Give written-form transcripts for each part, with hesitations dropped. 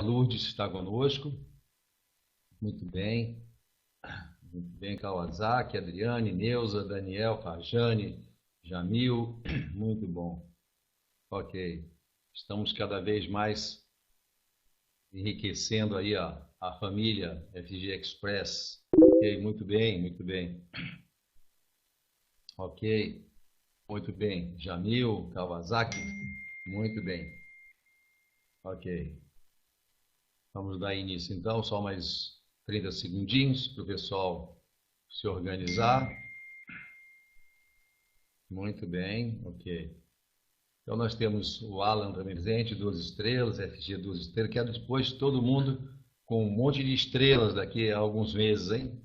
Lourdes está conosco. Muito bem. Muito bem, Kawasaki, Adriane, Neuza, Daniel, Farjane, Jamil. Muito bom. Ok. Estamos cada vez mais enriquecendo aí a família FG Express. Ok, muito bem, muito bem. Ok, muito bem. Jamil, Kawasaki, muito bem. Ok. Vamos dar início então, só mais 30 segundinhos para o pessoal se organizar. Muito bem, ok. Então nós temos o Alan também presente, 2 estrelas, FG 2 estrelas. Quero depois todo mundo com um monte de estrelas daqui a alguns meses, hein?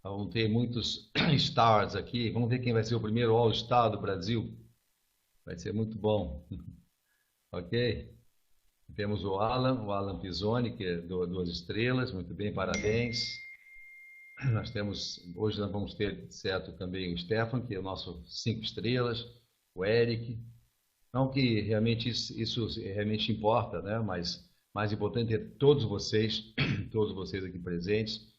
Vão ter muitos stars aqui. Vamos ver quem vai ser o primeiro All-Star do Brasil. Vai ser muito bom. Ok? Temos o Alan Pisoni, que é 2 estrelas. Muito bem, parabéns. Hoje nós vamos ter, certo, também o Stefan, que é o nosso 5 estrelas. O Eric. Não que realmente isso realmente importa, né? Mas mais importante é todos vocês, todos vocês aqui presentes.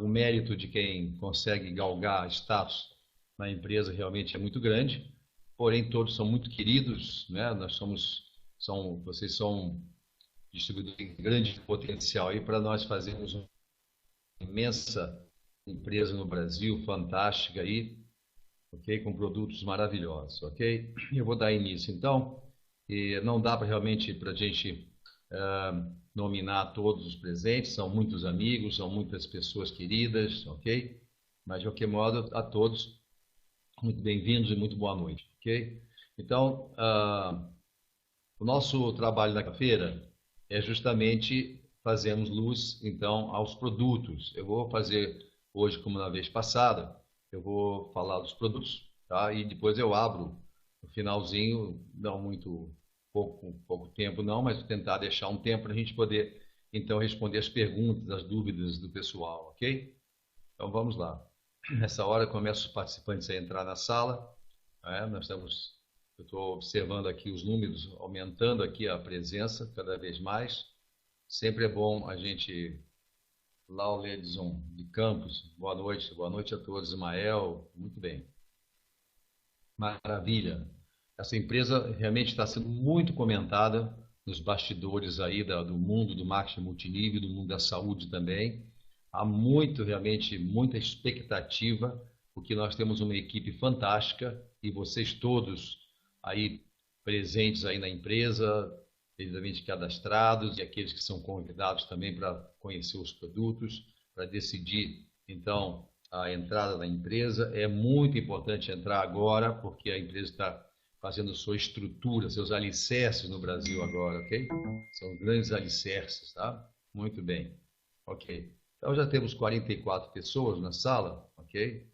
O mérito de quem consegue galgar status na empresa realmente é muito grande. Porém, todos são muito queridos, né? Vocês são distribuidores de grande potencial aí para nós fazermos uma imensa empresa no Brasil, fantástica aí, ok? Com produtos maravilhosos, ok? Eu vou dar início então, e não dá para realmente para a gente nominar todos os presentes, são muitos amigos, são muitas pessoas queridas, ok? Mas de qualquer modo, a todos, muito bem-vindos e muito boa noite, ok? Então, o nosso trabalho na feira é justamente fazermos luz, então, aos produtos. Eu vou fazer hoje, como na vez passada, eu vou falar dos produtos, tá? E depois eu abro no finalzinho, não muito pouco tempo não, mas vou tentar deixar um tempo para a gente poder, então, responder as perguntas, as dúvidas do pessoal, ok? Então, vamos lá. Nessa hora, começo os participantes a entrar na sala, né? Eu estou observando aqui os números, aumentando aqui a presença cada vez mais. Sempre é bom a gente. Laura Edson de Campos, boa noite a todos. Ismael, muito bem. Maravilha. Essa empresa realmente está sendo muito comentada nos bastidores aí do mundo do marketing multinível, do mundo da saúde também. Há realmente, muita expectativa, porque nós temos uma equipe fantástica e vocês todos aí presentes aí na empresa, devidamente cadastrados e aqueles que são convidados também para conhecer os produtos, para decidir, então, a entrada na empresa. É muito importante entrar agora, porque a empresa está fazendo sua estrutura, seus alicerces no Brasil agora, ok? São grandes alicerces, tá? Muito bem. Ok. Então já temos 44 pessoas na sala, ok?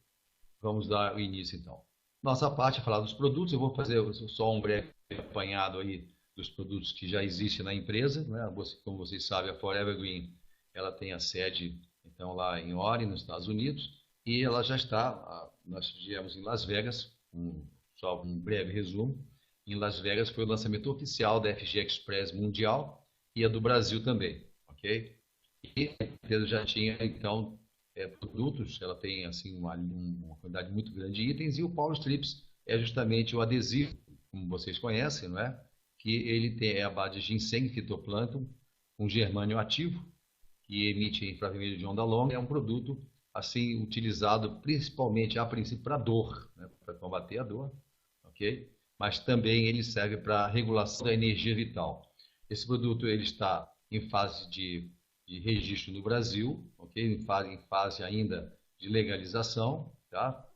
Vamos dar o início então. Nossa parte é falar dos produtos. Eu vou fazer só um breve apanhado aí dos produtos que já existem na empresa, né? Como vocês sabem, a Forever Green, ela tem a sede então lá em Oregon, nos Estados Unidos, e ela já está. Nós estivemos em Las Vegas, só um breve resumo. Em Las Vegas foi o lançamento oficial da FG Express Mundial e a do Brasil também, ok? E a empresa já tinha então produtos, ela tem assim uma quantidade muito grande de itens, e o Power Strips é justamente o adesivo, como vocês conhecem, não é? Que ele tem a base de ginseng fitoplâncton com germânio ativo, que emite infravermelho de onda longa. É um produto assim utilizado principalmente a princípio para dor, né? Para combater a dor, ok? Mas também ele serve para regulação da energia vital. Esse produto ele está em fase de registro no Brasil, ok? Em fase ainda de legalização, tá?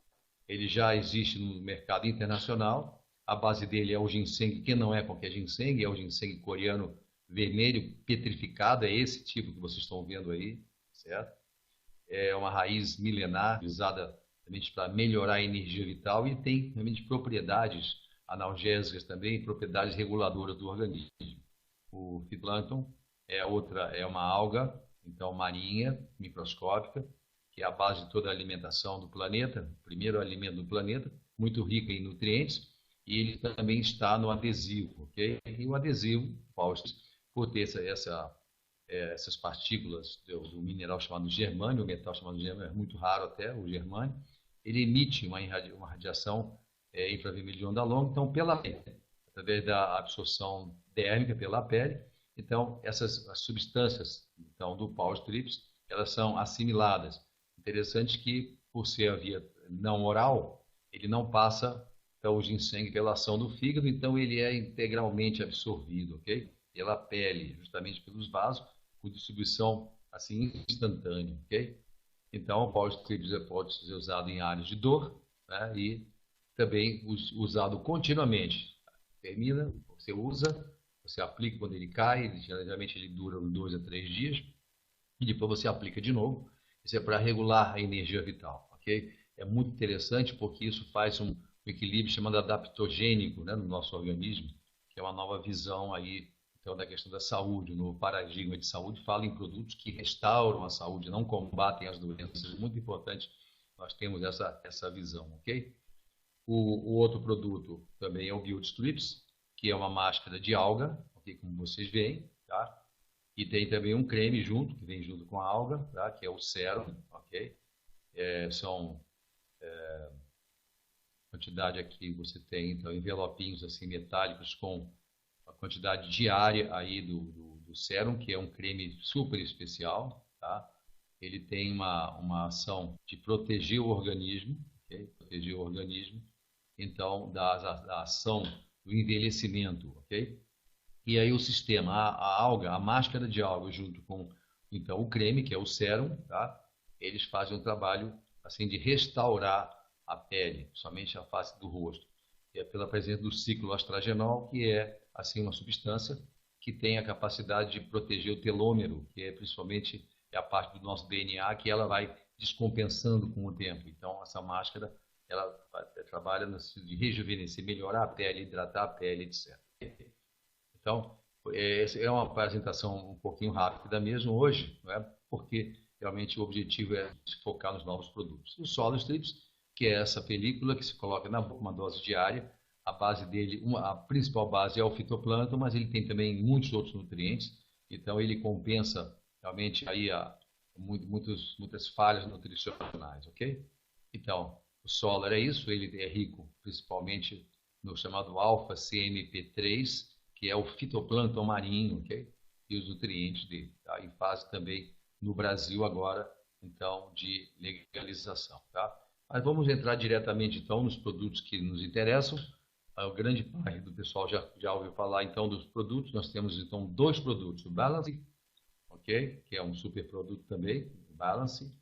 Ele já existe no mercado internacional. A base dele é o ginseng, que não é qualquer ginseng, é o ginseng coreano vermelho petrificado, é esse tipo que vocês estão vendo aí, certo? É uma raiz milenar usada realmente para melhorar a energia vital e tem realmente propriedades analgésicas também, propriedades reguladoras do organismo. O fitoplâncton é uma alga, então marinha, microscópica, que é a base de toda a alimentação do planeta, o primeiro alimento do planeta, muito rico em nutrientes, e ele também está no adesivo, ok? E o adesivo, por ter essas partículas do mineral chamado germânio, o metal chamado germânio, é muito raro até, o germânio, ele emite uma radiação infravermelha de onda longa, então pela pele, através da absorção térmica pela pele, então essas as substâncias então, do Power Strips, elas são assimiladas. Interessante que, por ser a via não oral, ele não passa então, o ginseng pela ação do fígado, então ele é integralmente absorvido, ok? Pela pele, justamente pelos vasos, com distribuição assim instantânea, ok? Então, o Power Strips pode ser usado em áreas de dor, né? E também usado continuamente. Termina, você usa, você aplica quando ele cai, geralmente ele dura uns 2 a 3 dias, e depois você aplica de novo. Isso é para regular a energia vital, ok? É muito interessante porque isso faz um equilíbrio chamado adaptogênico, né, no nosso organismo, que é uma nova visão aí então, da questão da saúde. No paradigma de saúde fala em produtos que restauram a saúde, não combatem as doenças. É muito importante nós temos essa visão, ok? O outro produto também é o BioStrips, que é uma máscara de alga, ok? Como vocês veem, tá? E tem também um creme junto, que vem junto com a alga, tá? Que é o sérum, ok? São quantidade aqui você tem então envelopinhos assim metálicos com a quantidade diária aí do sérum, que é um creme super especial, tá? Ele tem uma ação de proteger o organismo, ok? Proteger o organismo, então da ação do envelhecimento, ok? E aí o sistema, a alga, a máscara de alga junto com então o creme, que é o sérum, tá? Eles fazem um trabalho assim de restaurar a pele, somente a face do rosto. É pela presença do ciclo astragenol, que é assim uma substância que tem a capacidade de proteger o telômero, que é principalmente a parte do nosso DNA que ela vai descompensando com o tempo. Então essa máscara ela trabalha no sentido de rejuvenescer, melhorar a pele, hidratar a pele, etc. Então, essa é uma apresentação um pouquinho rápida mesmo hoje, não é? Porque realmente o objetivo é se focar nos novos produtos. O Solid Strips, que é essa película que se coloca na boca, uma dose diária, a base dele, a principal base é o fitoplâncton, mas ele tem também muitos outros nutrientes, então ele compensa realmente aí muitas falhas nutricionais, ok? Então, o Solar é isso, ele é rico principalmente no chamado alfa-CMP3, que é o fitoplâncton marinho, ok? E os nutrientes dele, tá? Em fase também no Brasil agora, então, de legalização, tá? Mas vamos entrar diretamente, então, nos produtos que nos interessam. A grande parte do pessoal já ouviu falar, então, dos produtos. Nós temos, então, 2 produtos. O Balance, ok? Que é um super produto também, o Balance,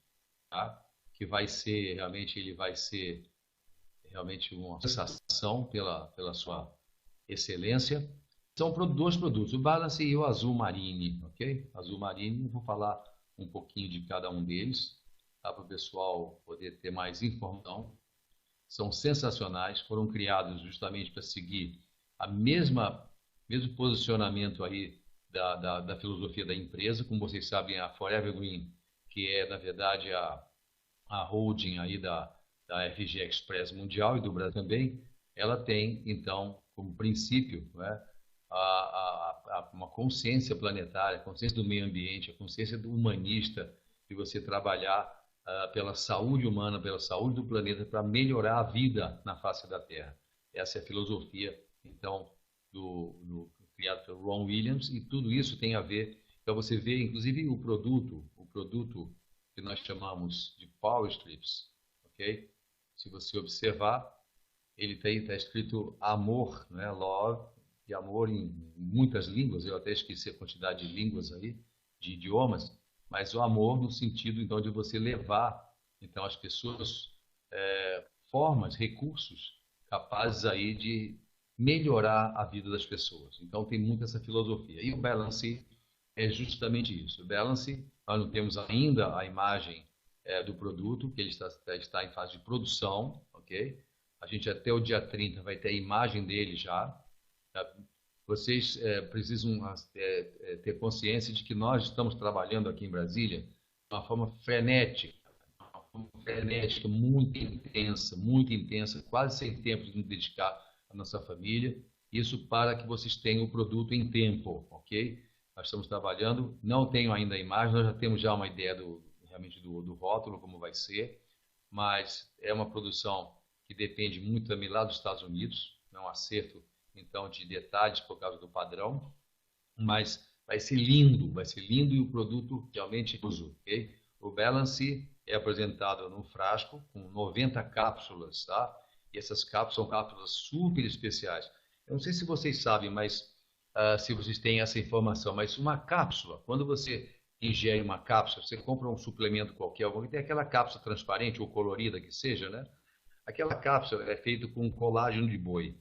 tá? Que vai ser, realmente, ele vai ser realmente uma sensação pela sua excelência. São 2 produtos, o Balance e o Azul Marine, ok? Azul Marine, vou falar um pouquinho de cada um deles, tá? Para o pessoal poder ter mais informação. São sensacionais, foram criados justamente para seguir a mesmo posicionamento aí da filosofia da empresa. Como vocês sabem, a Forever Green, que é, na verdade, a holding aí da FG Express Mundial e do Brasil também, ela tem, então, como princípio, né, uma consciência planetária, a consciência do meio ambiente, a consciência do humanista, de você trabalhar pela saúde humana, pela saúde do planeta, para melhorar a vida na face da Terra. Essa é a filosofia, então, criado pelo Ron Williams, e tudo isso tem a ver, para você ver, inclusive, o produto que nós chamamos de Power Strips, ok? Se você observar, ele está escrito amor, né? Love, e amor em muitas línguas, eu até esqueci a quantidade de línguas aí, de idiomas, mas o amor no sentido, então, de você levar, então, as pessoas formas, recursos capazes aí de melhorar a vida das pessoas. Então, tem muito essa filosofia. E o Balance é justamente isso. O Balance, nós não temos ainda a imagem do produto, que ele está em fase de produção, ok? A gente até o dia 30 vai ter a imagem dele já. Tá? Vocês precisam ter consciência de que nós estamos trabalhando aqui em Brasília de uma forma frenética, muito intensa, quase sem tempo de nos dedicar à nossa família. Isso para que vocês tenham o produto em tempo, ok? Nós estamos trabalhando, não tenho ainda a imagem, nós já temos já uma ideia realmente do rótulo, como vai ser, mas é uma produção que depende muito também lá dos Estados Unidos, é um acerto, então, de detalhes por causa do padrão, mas vai ser lindo e o produto realmente uso, ok? O Balance é apresentado num frasco com 90 cápsulas, tá? E essas cápsulas são cápsulas super especiais. Eu não sei se vocês sabem, mas se vocês têm essa informação, mas uma cápsula, quando você ingere uma cápsula, você compra um suplemento qualquer, tem aquela cápsula transparente ou colorida que seja, né? Aquela cápsula é feita com colágeno de boi.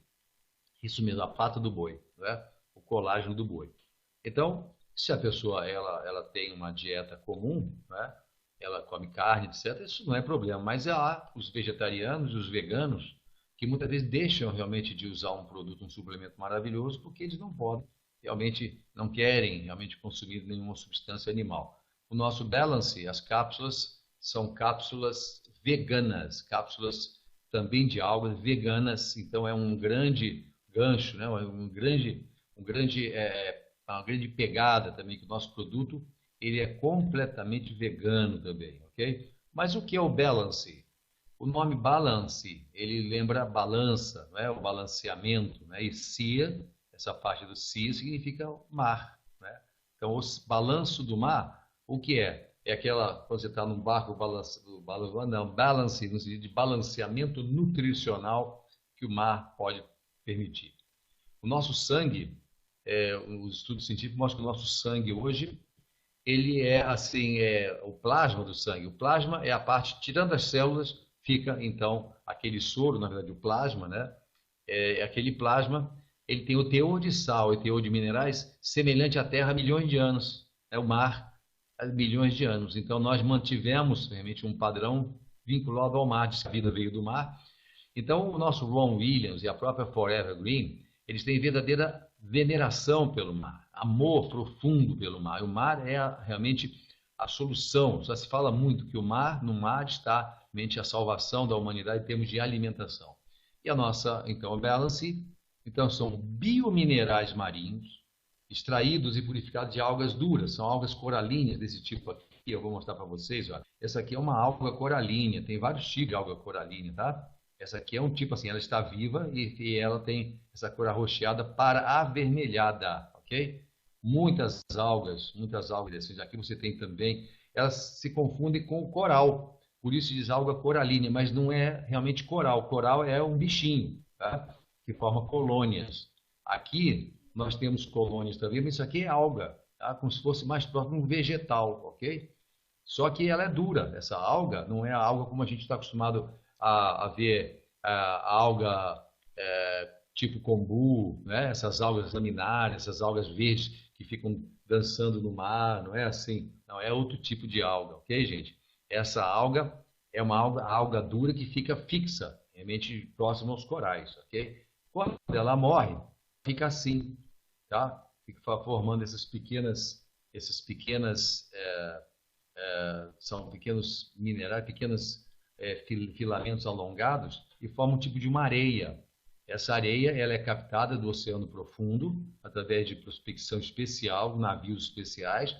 Isso mesmo, a pata do boi, né? O colágeno do boi. Então, se a pessoa ela tem uma dieta comum, né? Ela come carne, etc., isso não é problema. Mas há os vegetarianos e os veganos que muitas vezes deixam realmente de usar um produto, um suplemento maravilhoso, porque eles não podem, realmente não querem realmente consumir nenhuma substância animal. O nosso Balance, as cápsulas, são cápsulas veganas, cápsulas também de algas veganas, então é um grande gancho, né? Uma grande pegada também, que o nosso produto ele é completamente vegano também, ok? Mas o que é o Balance? O nome Balance, ele lembra balança, né? O balanceamento, né? E Sea, essa parte do Sea significa mar, né? Então, o balanço do mar, o que é? É aquela, quando você está num barco, balance, no sentido de balanceamento nutricional que o mar pode permitir. O nosso sangue, os estudos científicos mostram que o nosso sangue hoje, ele é assim, o plasma do sangue. O plasma é a parte, tirando as células, fica então aquele soro, na verdade o plasma, né? Aquele plasma, ele tem o teor de sal e teor de minerais semelhante à Terra há milhões de anos. É o mar há milhões de anos. Então nós mantivemos realmente um padrão vinculado ao mar, diz que a vida veio do mar. Então o nosso Ron Williams e a própria Forever Green, eles têm verdadeira veneração pelo mar, amor profundo pelo mar. O mar é realmente a solução. Já se fala muito que no mar está realmente a salvação da humanidade em termos de alimentação. E a nossa, então, o Balance, então, são biominerais marinhos extraídos e purificados de algas duras, são algas coralíneas desse tipo aqui. Eu vou mostrar para vocês. Ó. Essa aqui é uma alga coralínea, tem vários tipos de alga coralínea, tá? Essa aqui é um tipo assim, ela está viva e ela tem essa cor arroxeada para avermelhada, ok? Muitas algas dessas aqui você tem também, elas se confundem com o coral, por isso diz alga coralínea, mas não é realmente coral. Coral é um bichinho, tá? Que forma colônias. Aqui nós temos colônias também, mas isso aqui é alga, tá? Como se fosse mais próximo de um vegetal, ok? Só que ela é dura, essa alga não é a alga como a gente está acostumado a ver a alga tipo kombu, né? Essas algas laminares, essas algas verdes que ficam dançando no mar, não é assim, não é outro tipo de alga, ok, gente? Essa alga é uma alga dura que fica fixa, realmente próxima aos corais, ok? Quando ela morre, fica assim, tá? Fica formando são pequenos minerais, pequenos filamentos alongados e formam um tipo de uma areia. Essa areia ela é captada do oceano profundo através de prospecção especial, navios especiais.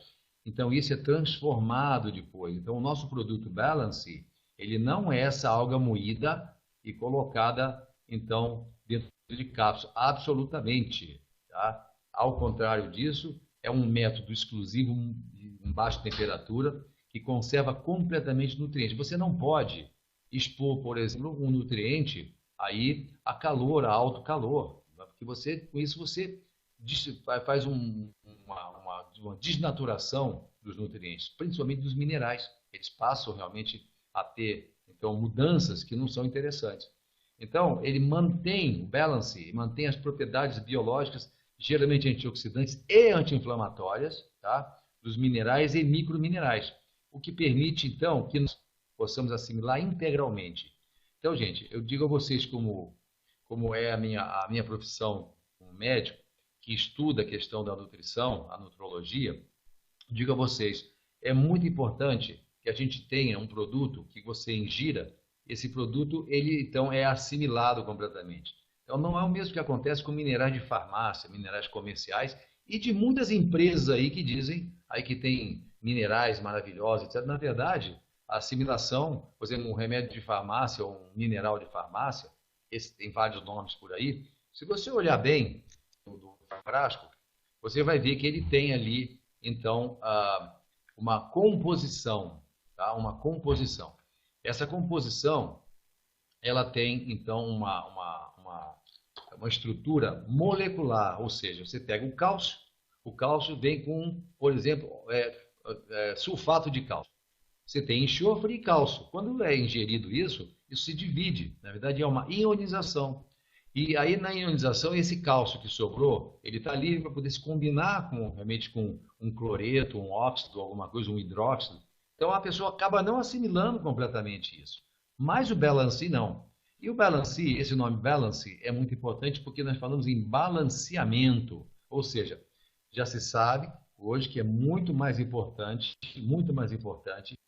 Então isso é transformado depois. Então o nosso produto Balance, ele não é essa alga moída e colocada então dentro de cápsula, absolutamente. Tá? Ao contrário disso, é um método exclusivo em baixa temperatura que conserva completamente nutrientes. Você não pode expor, por exemplo, um nutriente aí a calor, a alto calor, porque com isso você faz uma desnaturação dos nutrientes, principalmente dos minerais. Eles passam realmente a ter então mudanças que não são interessantes. Então, ele mantém o Balance, mantém as propriedades biológicas, geralmente antioxidantes e anti-inflamatórias, tá? Dos minerais e microminerais, o que permite, então, que nós possamos assimilar integralmente. Então, gente, eu digo a vocês como é a minha profissão como médico, que estuda a questão da nutrição, a nutrologia, digo a vocês, é muito importante que a gente tenha um produto que você ingira, esse produto, ele então é assimilado completamente. Então, não é o mesmo que acontece com minerais de farmácia, minerais comerciais, e de muitas empresas aí que dizem aí que tem minerais maravilhosos, etc. Na verdade, a assimilação, por exemplo, um remédio de farmácia ou um mineral de farmácia, esse tem vários nomes por aí. Se você olhar bem do frasco, você vai ver que ele tem ali, então, uma composição, tá? Uma composição. Essa composição, ela tem, então, uma estrutura molecular, ou seja, você pega o cálcio vem com, por exemplo, sulfato de cálcio. Você tem enxofre e cálcio. Quando é ingerido isso se divide. Na verdade, é uma ionização. E aí, na ionização, esse cálcio que sobrou, ele está livre para poder se combinar realmente com um cloreto, um óxido, alguma coisa, um hidróxido. Então, a pessoa acaba não assimilando completamente isso. Mas o Balancê não. E o Balancê, esse nome Balancê, é muito importante porque nós falamos em balanceamento. Ou seja, já se sabe hoje que é muito mais importante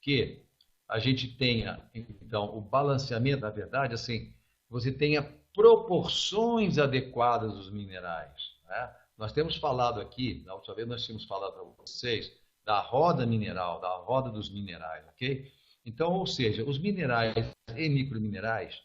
que a gente tenha, então, o balanceamento, na verdade, assim, você tenha proporções adequadas dos minerais, né? Nós temos falado aqui, na última vez nós tínhamos falado para vocês da roda mineral, da roda dos minerais, ok? Então, ou seja, os minerais e microminerais,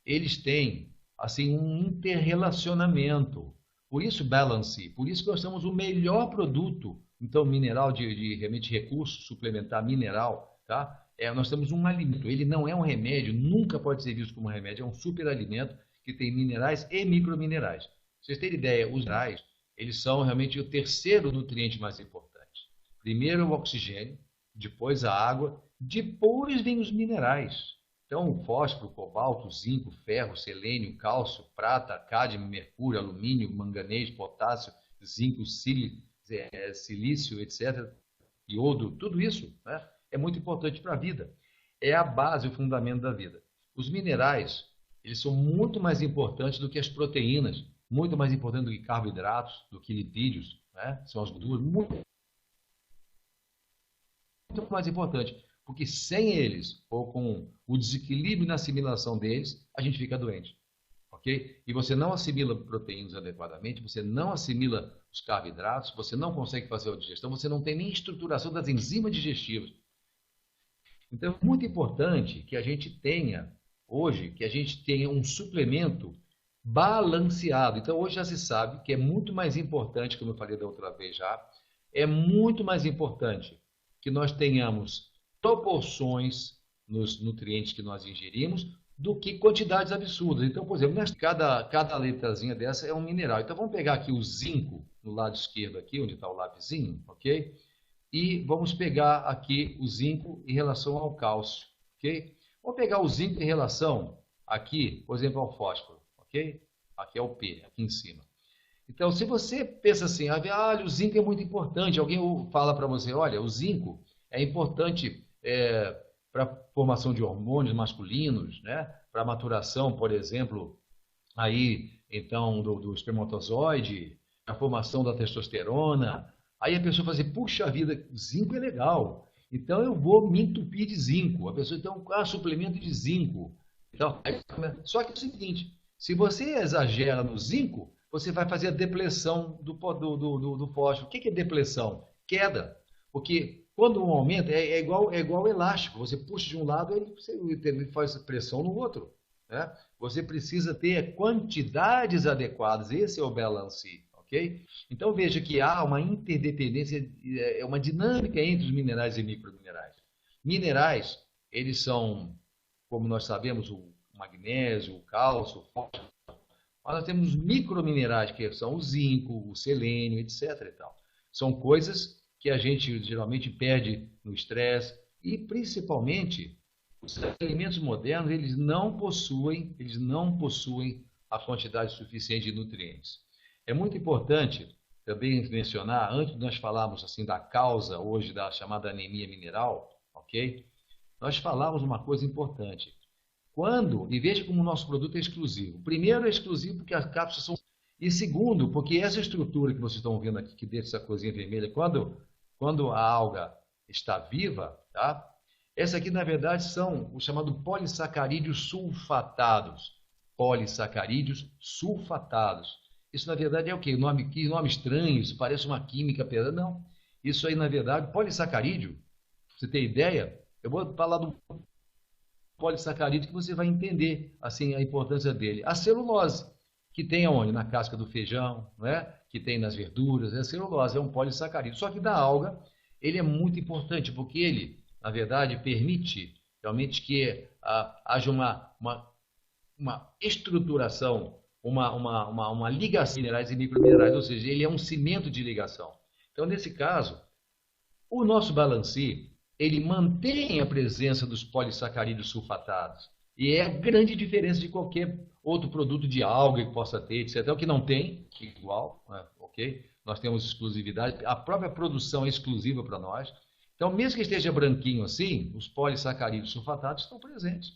eles têm, assim, um interrelacionamento. Por isso, balance, por isso que nós temos o melhor produto, então, mineral de realmente recurso suplementar mineral, tá? Nós temos um alimento, ele não é um remédio, nunca pode ser visto como um remédio, é um superalimento que tem minerais e microminerais. Pra vocês terem ideia, os minerais, eles são realmente o terceiro nutriente mais importante. Primeiro o oxigênio, depois a água, depois vem os minerais. Então, o fósforo, cobalto, zinco, ferro, selênio, cálcio, prata, cádmio, mercúrio, alumínio, manganês, potássio, zinco, silício, etc., iodo, tudo isso, né, é muito importante para a vida. É a base, o fundamento da vida. Os minerais, eles são muito mais importantes do que as proteínas, muito mais importantes do que carboidratos, do que lipídios, né? São as gorduras, muito mais importante, porque sem eles, ou com o desequilíbrio na assimilação deles, a gente fica doente. Ok? E você não assimila proteínas adequadamente, você não assimila os carboidratos, você não consegue fazer a digestão, você não tem nem estruturação das enzimas digestivas. Então, é muito importante que a gente tenha, hoje, que a gente tenha um suplemento balanceado. Então, hoje já se sabe que é muito mais importante, como eu falei da outra vez já, é muito mais importante que nós tenhamos proporções nos nutrientes que nós ingerimos do que quantidades absurdas. Então, por exemplo, cada letrazinha dessa é um mineral. Então, vamos pegar aqui o zinco no lado esquerdo, aqui, onde está o lapisinho, ok? E vamos pegar aqui o zinco em relação ao cálcio, ok? Vamos pegar o zinco em relação aqui, por exemplo, ao fósforo, ok? Aqui é o P, aqui em cima. Então, se você pensa assim, olha, o zinco é muito importante, alguém fala para você, olha, o zinco é importante para a formação de hormônios masculinos, né? Para a maturação, por exemplo, aí, então, do espermatozoide, a formação da testosterona. Aí a pessoa fala assim, puxa vida, zinco é legal, então eu vou me entupir de zinco. A pessoa, então, suplemento de zinco. Então, só que é o seguinte, se você exagera no zinco, você vai fazer a depressão do fósforo. O que é depressão? Queda. Porque quando um aumenta, é igual elástico. Você puxa de um lado, ele faz pressão no outro, né? Você precisa ter quantidades adequadas. Esse é o balance, ok? Então veja que há uma interdependência, uma dinâmica entre os minerais e microminerais. Minerais, eles são, como nós sabemos, o magnésio, o cálcio, o fósforo. Mas nós temos microminerais, que são o zinco, o selênio, etc. e tal. São coisas que a gente geralmente perde no estresse e, principalmente, os alimentos modernos, eles não possuem a quantidade suficiente de nutrientes. É muito importante também mencionar, antes de nós falarmos assim da causa hoje da chamada anemia mineral, ok? Nós falamos uma coisa importante. E veja como o nosso produto é exclusivo. Primeiro, é exclusivo porque as cápsulas são... E segundo, porque essa estrutura que vocês estão vendo aqui, que deixa essa coisinha vermelha, quando a alga está viva, tá? Essa aqui, na verdade, são os chamados polissacarídeos sulfatados. Polissacarídeos sulfatados. Isso, na verdade, é o quê? Que nome estranho, isso parece uma química pesada. Não. Isso aí, na verdade, polissacarídeo, pra você ter ideia, eu vou falar do polissacarídeo que você vai entender assim a importância dele. A celulose, que tem aonde? Na casca do feijão, né? Que tem nas verduras, a celulose é um polissacarídeo. Só que da alga, ele é muito importante, porque ele, na verdade, permite realmente que haja uma estruturação, uma ligação de minerais e microminerais, ou seja, ele é um cimento de ligação. Então, nesse caso, o nosso balancê, ele mantém a presença dos polissacarídeos sulfatados. E é a grande diferença de qualquer outro produto de alga que possa ter, etc. É o que não tem, que é igual, né? Ok? Nós temos exclusividade, a própria produção é exclusiva para nós. Então, mesmo que esteja branquinho assim, os polissacarídeos sulfatados estão presentes.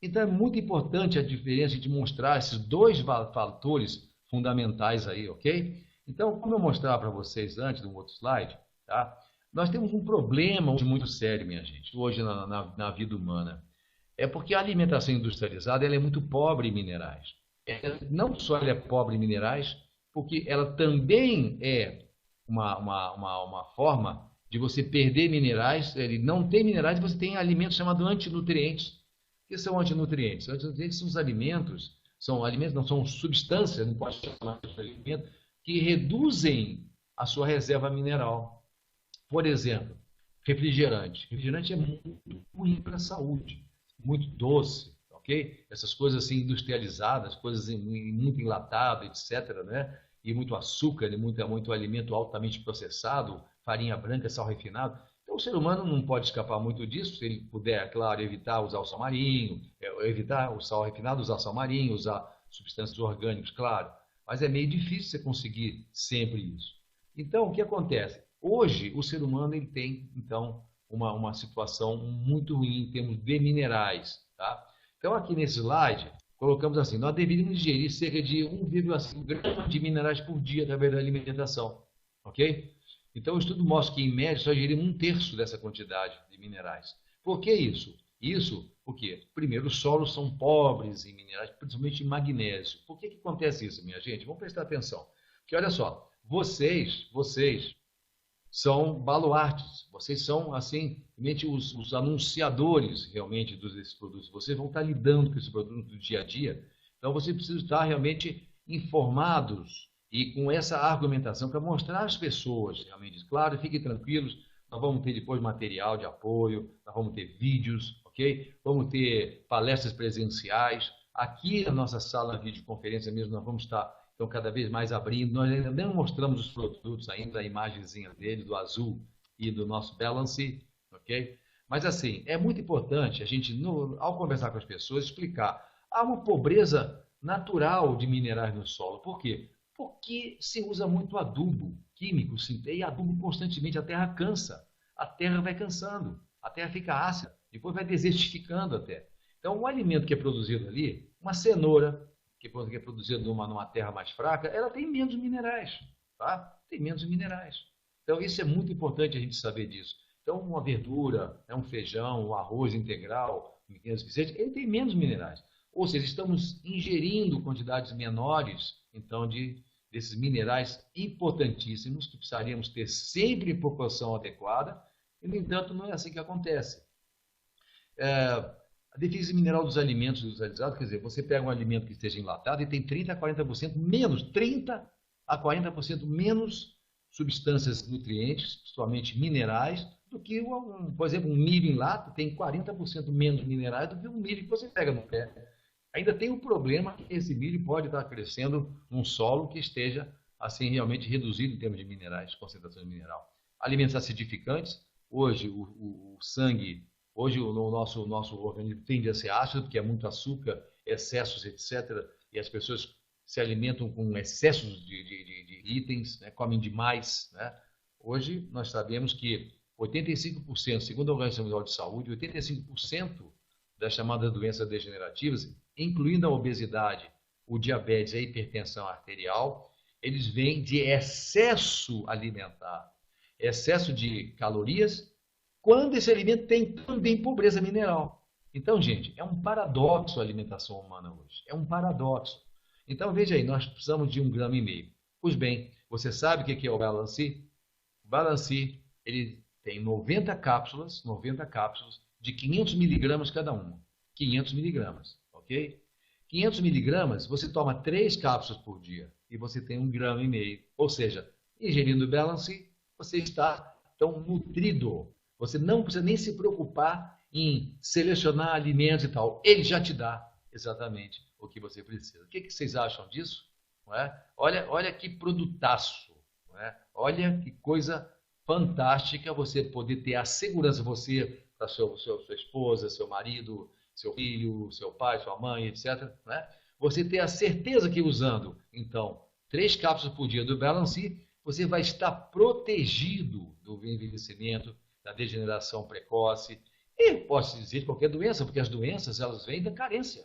Então, é muito importante a diferença de mostrar esses dois fatores fundamentais aí, ok? Então, como eu mostrava para vocês antes, no outro slide, tá? Nós temos um problema hoje muito sério, minha gente, hoje na vida humana. É porque a alimentação industrializada ela é muito pobre em minerais. Não só ela é pobre em minerais, porque ela também é uma forma de você perder minerais. Ele não tem minerais, você tem alimentos chamados antinutrientes. O que são antinutrientes? Antinutrientes são alimentos, não são substâncias, não pode chamar de alimento, que reduzem a sua reserva mineral. Por exemplo, refrigerante. Refrigerante é muito ruim para a saúde, muito doce, ok? Essas coisas assim industrializadas, coisas muito enlatado, etc., né? E muito açúcar, e muito alimento altamente processado, farinha branca, sal refinado. Então, o ser humano não pode escapar muito disso, se ele puder, claro, evitar usar o sal marinho, evitar o sal refinado, usar sal marinho, usar substâncias orgânicas, claro. Mas é meio difícil você conseguir sempre isso. Então, o que acontece? Hoje, o ser humano ele tem, então, uma situação muito ruim em termos de minerais. Tá? Então, aqui nesse slide, colocamos assim, nós deveríamos ingerir cerca de 1,5 gramas de minerais por dia através da alimentação. Ok? Então, o estudo mostra que, em média, só ingerimos 1/3 dessa quantidade de minerais. Por que isso? Isso, por quê? Primeiro, os solos são pobres em minerais, principalmente em magnésio. Por que acontece isso, minha gente? Vamos prestar atenção. Porque, olha só, vocês são baluartes, vocês são, assim, realmente os anunciadores, realmente, desses produtos. Vocês vão estar lidando com esses produtos do dia a dia. Então, vocês precisam estar realmente informados e com essa argumentação para mostrar às pessoas, realmente. Claro, fiquem tranquilos, nós vamos ter depois material de apoio, nós vamos ter vídeos, ok? Vamos ter palestras presenciais. Aqui na nossa sala de videoconferência mesmo, nós vamos estar então cada vez mais abrindo. Nós ainda não mostramos os produtos ainda, a imagenzinha dele, do azul e do nosso balance, ok? Mas assim, é muito importante a gente, ao conversar com as pessoas, explicar. Há uma pobreza natural de minerais no solo. Por quê? Porque se usa muito adubo químico, e adubo constantemente, a terra cansa. A terra vai cansando, a terra fica ácida, depois vai desertificando até. Então, o alimento que é produzido ali, uma cenoura, que é produzida numa terra mais fraca, ela tem menos minerais, tá? Tem menos minerais. Então, isso é muito importante a gente saber disso. Então, uma verdura, um feijão, um arroz integral, ele tem menos minerais. Ou seja, estamos ingerindo quantidades menores, então, desses minerais importantíssimos, que precisaríamos ter sempre em proporção adequada, e, no entanto, não é assim que acontece. A deficiência mineral dos alimentos industrializados, quer dizer, você pega um alimento que esteja enlatado e tem 30 a 40% menos, 30 a 40% menos substâncias nutrientes, principalmente minerais, do que, por exemplo, um milho em lata tem 40% menos minerais do que um milho que você pega no pé. Ainda tem o problema que esse milho pode estar crescendo num solo que esteja assim realmente reduzido em termos de minerais, concentração de mineral. Alimentos acidificantes, hoje o sangue, hoje o nosso organismo tende a ser ácido, porque é muito açúcar, excessos, etc. E as pessoas se alimentam com excessos de itens, né? Comem demais. Né? Hoje nós sabemos que 85%, segundo a Organização Mundial de Saúde, 85% das chamadas doenças degenerativas, incluindo a obesidade, o diabetes e a hipertensão arterial, eles vêm de excesso alimentar, excesso de calorias, quando esse alimento tem também pobreza mineral. Então, gente, é um paradoxo a alimentação humana hoje. É um paradoxo. Então, veja aí, nós precisamos de 1,5 gramas. Pois bem, você sabe o que é o Balancê? O Balancê, ele tem 90 cápsulas de 500 miligramas cada uma. 500 miligramas, ok? 500 miligramas, você toma 3 cápsulas por dia e você tem 1,5 gramas. Ou seja, ingerindo o Balancê, você está tão nutrido. Você não precisa nem se preocupar em selecionar alimentos e tal. Ele já te dá exatamente o que você precisa. O que vocês acham disso? Não é? Olha que produtaço. Não é? Olha que coisa fantástica você poder ter a segurança, você, para sua esposa, seu marido, seu filho, seu pai, sua mãe, etc. Não é? Você ter a certeza que usando, então, 3 cápsulas por dia do Balancê, você vai estar protegido do envelhecimento, da degeneração precoce e, posso dizer, de qualquer doença, porque as doenças elas vêm da carência.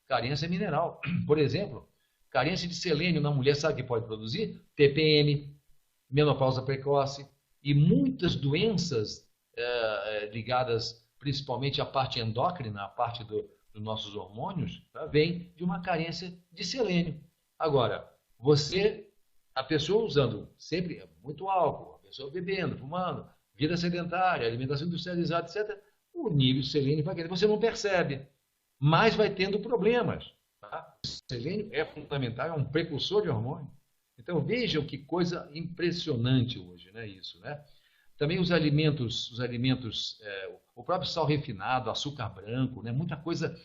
Carência mineral. Por exemplo, carência de selênio na mulher, sabe o que pode produzir? TPM, menopausa precoce e muitas doenças ligadas principalmente à parte endócrina, à parte dos nossos hormônios, tá? Vem de uma carência de selênio. Agora, a pessoa usando sempre muito álcool, a pessoa bebendo, fumando, vida sedentária, alimentação industrializada, etc., o nível de selênio vai crescer. Você não percebe, mas vai tendo problemas. Tá? O selênio é fundamental, é um precursor de hormônio. Então vejam que coisa impressionante hoje, né, isso, né? Também os alimentos, o próprio sal refinado, açúcar branco, né, muita coisa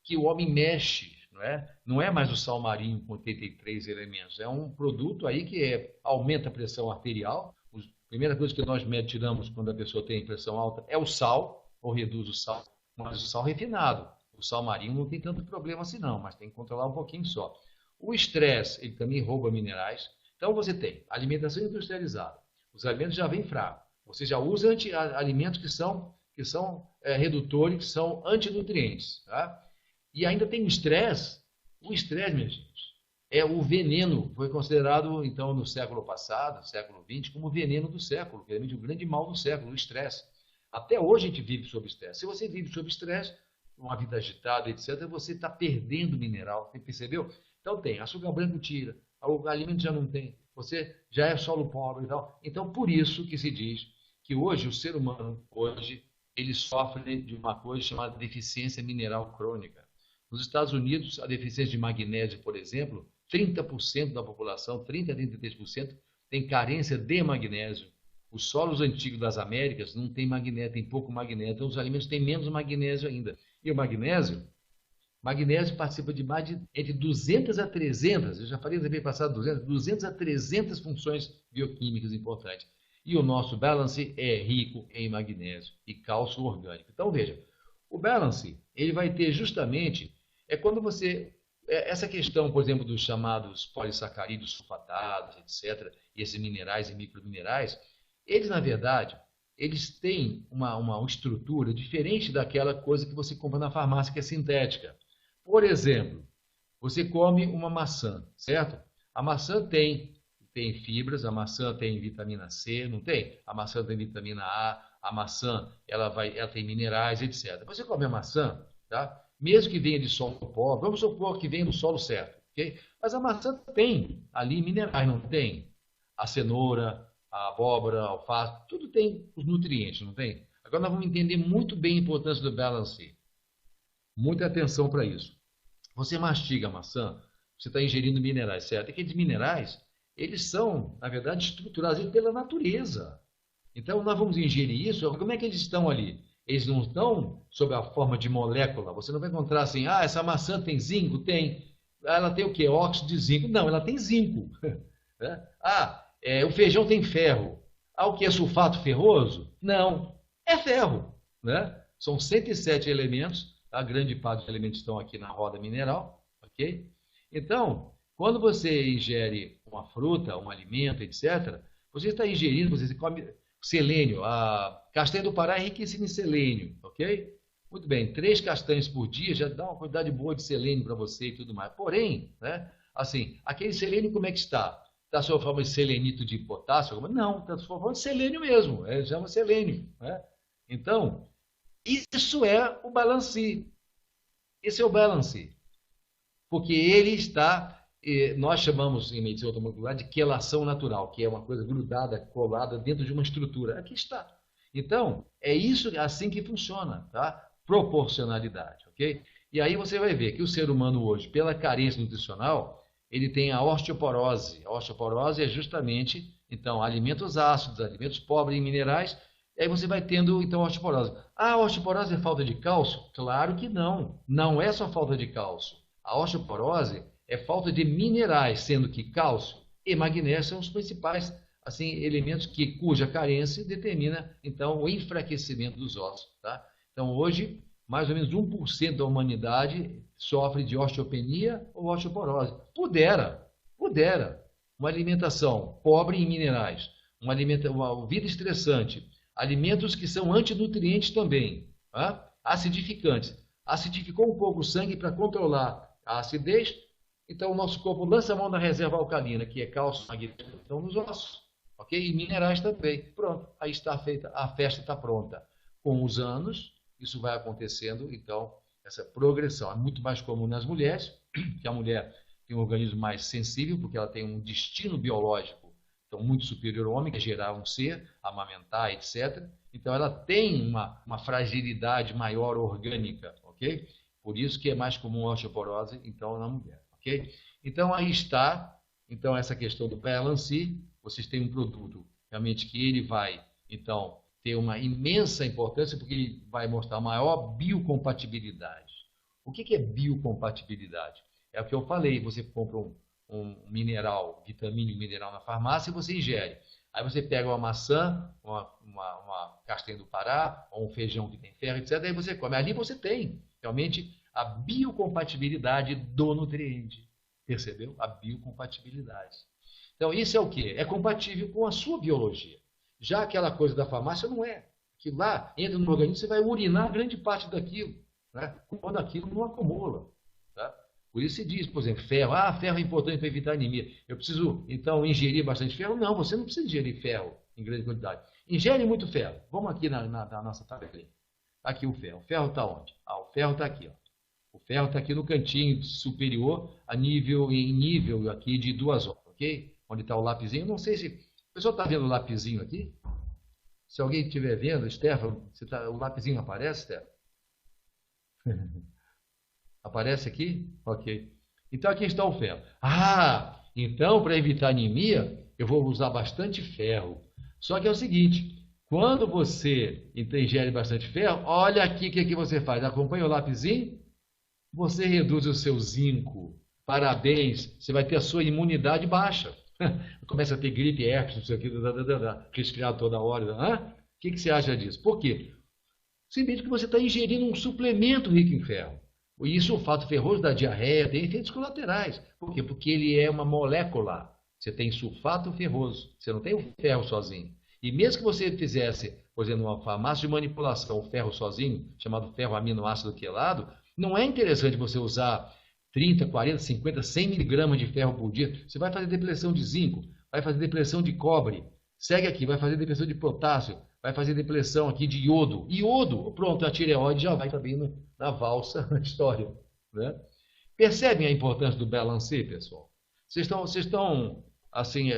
que o homem mexe, não é? Não é mais o sal marinho com 83 elementos, é um produto aí que aumenta a pressão arterial. A primeira coisa que nós tiramos quando a pessoa tem pressão alta é o sal, ou reduz o sal, mas o sal refinado. O sal marinho não tem tanto problema assim não, mas tem que controlar um pouquinho só. O estresse, ele também rouba minerais. Então você tem alimentação industrializada, os alimentos já vêm fracos, você já usa alimentos que são redutores, que são antinutrientes. Tá? E ainda tem o estresse. O estresse, minha gente, é o veneno. Foi considerado, então, no século passado, século XX, como o veneno do século, realmente o grande mal do século, o estresse. Até hoje a gente vive sob estresse. Se você vive sob estresse, uma vida agitada, etc., você está perdendo mineral. Você percebeu? Então tem, açúcar branco tira, o alimento já não tem, você já é solo pobre e tal. Então, por isso que se diz que hoje o ser humano, ele sofre de uma coisa chamada deficiência mineral crônica. Nos Estados Unidos, a deficiência de magnésio, por exemplo, 30% da população, 30% a 33%, tem carência de magnésio. Os solos antigos das Américas não tem magnésio, tem pouco magnésio, então os alimentos têm menos magnésio ainda. E o magnésio participa de mais de entre 200 a 300, eu já falei no mês passado 200 a 300 funções bioquímicas importantes. E o nosso Balance é rico em magnésio e cálcio orgânico. Então veja, o Balance, ele vai ter justamente, quando essa questão, por exemplo, dos chamados polissacarídeos sulfatados, etc., e esses minerais e microminerais, eles, na verdade, eles têm uma estrutura diferente daquela coisa que você compra na farmácia, que é sintética. Por exemplo, você come uma maçã, certo? A maçã tem fibras, a maçã tem vitamina C, não tem? A maçã tem vitamina A maçã ela tem minerais, etc. Você come a maçã, tá? Mesmo que venha de solo pobre, vamos supor que venha do solo certo, ok? Mas a maçã tem ali minerais, não tem? A cenoura, a abóbora, a alface, tudo tem os nutrientes, não tem? Agora nós vamos entender muito bem a importância do Balance. Muita atenção para isso. Você mastiga a maçã, você está ingerindo minerais, certo? E aqueles minerais, eles são, na verdade, estruturados pela natureza. Então, nós vamos ingerir isso, como é que eles estão ali? Eles não estão sob a forma de molécula. Você não vai encontrar assim, essa maçã tem zinco? Tem. Ela tem o quê? Óxido de zinco. Não, ela tem zinco. O feijão tem ferro. O que é sulfato ferroso? Não, é ferro. Né? São 107 elementos, a grande parte dos elementos estão aqui na roda mineral, ok? Então, quando você ingere uma fruta, um alimento, etc., você está ingerindo, você come selênio. A castanha do Pará é enriquecida em selênio, ok? Muito bem, 3 castanhas por dia já dá uma quantidade boa de selênio para você e tudo mais. Porém, né, assim, aquele selênio como é que está? Está sob forma de selenito de potássio? Não, está sob forma de selênio mesmo, chama selênio. Né? Então, isso é o Balance. Esse é o Balance. Porque ele está E nós chamamos em medicina ortomolecular de quelação natural, que é uma coisa grudada, colada dentro de uma estrutura. Aqui está. Então, é isso assim que funciona, tá? Proporcionalidade, ok? E aí você vai ver que o ser humano hoje, pela carência nutricional, ele tem a osteoporose. A osteoporose é justamente, então, alimentos ácidos, alimentos pobres em minerais, e aí você vai tendo, então, osteoporose. Ah, a osteoporose é falta de cálcio? Claro que não. Não é só falta de cálcio. A osteoporose é falta de minerais, sendo que cálcio e magnésio são os principais assim, elementos cuja carência determina, então, o enfraquecimento dos ossos. Tá? Então, hoje, mais ou menos 1% da humanidade sofre de osteopenia ou osteoporose. Pudera. Uma alimentação pobre em minerais, uma vida estressante, alimentos que são antinutrientes também, tá? Acidificantes. Acidificou um pouco o sangue para controlar a acidez, então o nosso corpo lança a mão na reserva alcalina, que é cálcio, magnésio, estão nos ossos, ok? E minerais também. Pronto, aí está feita, a festa está pronta. Com os anos, isso vai acontecendo, então, essa progressão é muito mais comum nas mulheres, que a mulher tem um organismo mais sensível, porque ela tem um destino biológico então, muito superior ao homem, que é gerar um ser, amamentar, etc. Então, ela tem uma fragilidade maior orgânica, ok? Por isso que é mais comum a osteoporose, então, na mulher, ok? Então, aí está, então, essa questão do balance. Vocês têm um produto, realmente, que ele vai, então, ter uma imensa importância, porque ele vai mostrar maior biocompatibilidade. O que é biocompatibilidade? É o que eu falei, você compra um mineral, vitamina, um mineral na farmácia e você ingere. Aí você pega uma maçã, uma castanha do Pará, ou um feijão que tem ferro, etc. Aí você come. Ali você tem realmente a biocompatibilidade do nutriente. Percebeu? A biocompatibilidade. Então, isso é o quê? É compatível com a sua biologia. Já aquela coisa da farmácia não é. Que lá, entra no organismo, você vai urinar grande parte daquilo, né? Quando aquilo não acumula. Tá? Por isso se diz, por exemplo, ferro. Ah, ferro é importante para evitar anemia. Eu preciso, então, ingerir bastante ferro? Não, você não precisa ingerir ferro em grande quantidade. Ingere muito ferro. Vamos aqui na nossa tabelinha. Aqui o ferro. O ferro está onde? Ah, o ferro está aqui. Ó. O ferro está aqui no cantinho superior, em nível aqui de 2 horas, ok? Onde está o lapisinho. Não sei se... O pessoal está vendo o lapisinho aqui? Se alguém estiver vendo, Stefano, o lapisinho aparece, Stefano? Aparece aqui? Ok. Então aqui está o ferro. Ah, então para evitar anemia, eu vou usar bastante ferro. Só que é o seguinte, quando você ingere bastante ferro, olha aqui o que você faz. Acompanha o lapisinho? Você reduz o seu zinco. Parabéns, você vai ter a sua imunidade baixa. Começa a ter gripe, herpes, não sei o que, resfriado toda hora. O que você acha disso? Por quê? Simplesmente que você está ingerindo um suplemento rico em ferro. E sulfato ferroso da diarreia tem efeitos colaterais. Por quê? Porque ele é uma molécula. Você tem sulfato ferroso. Você não tem o ferro sozinho. E mesmo que você fizesse, por exemplo, uma farmácia de manipulação, o ferro sozinho, chamado ferro aminoácido quelado, não é interessante você usar 30, 40, 50, 100 miligramas de ferro por dia. Você vai fazer depressão de zinco, vai fazer depressão de cobre. Segue aqui, vai fazer depressão de potássio, vai fazer depressão aqui de iodo. Iodo, pronto, a tireoide já vai também na valsa, na história. Né? Percebem a importância do balancê, pessoal? Vocês estão assim,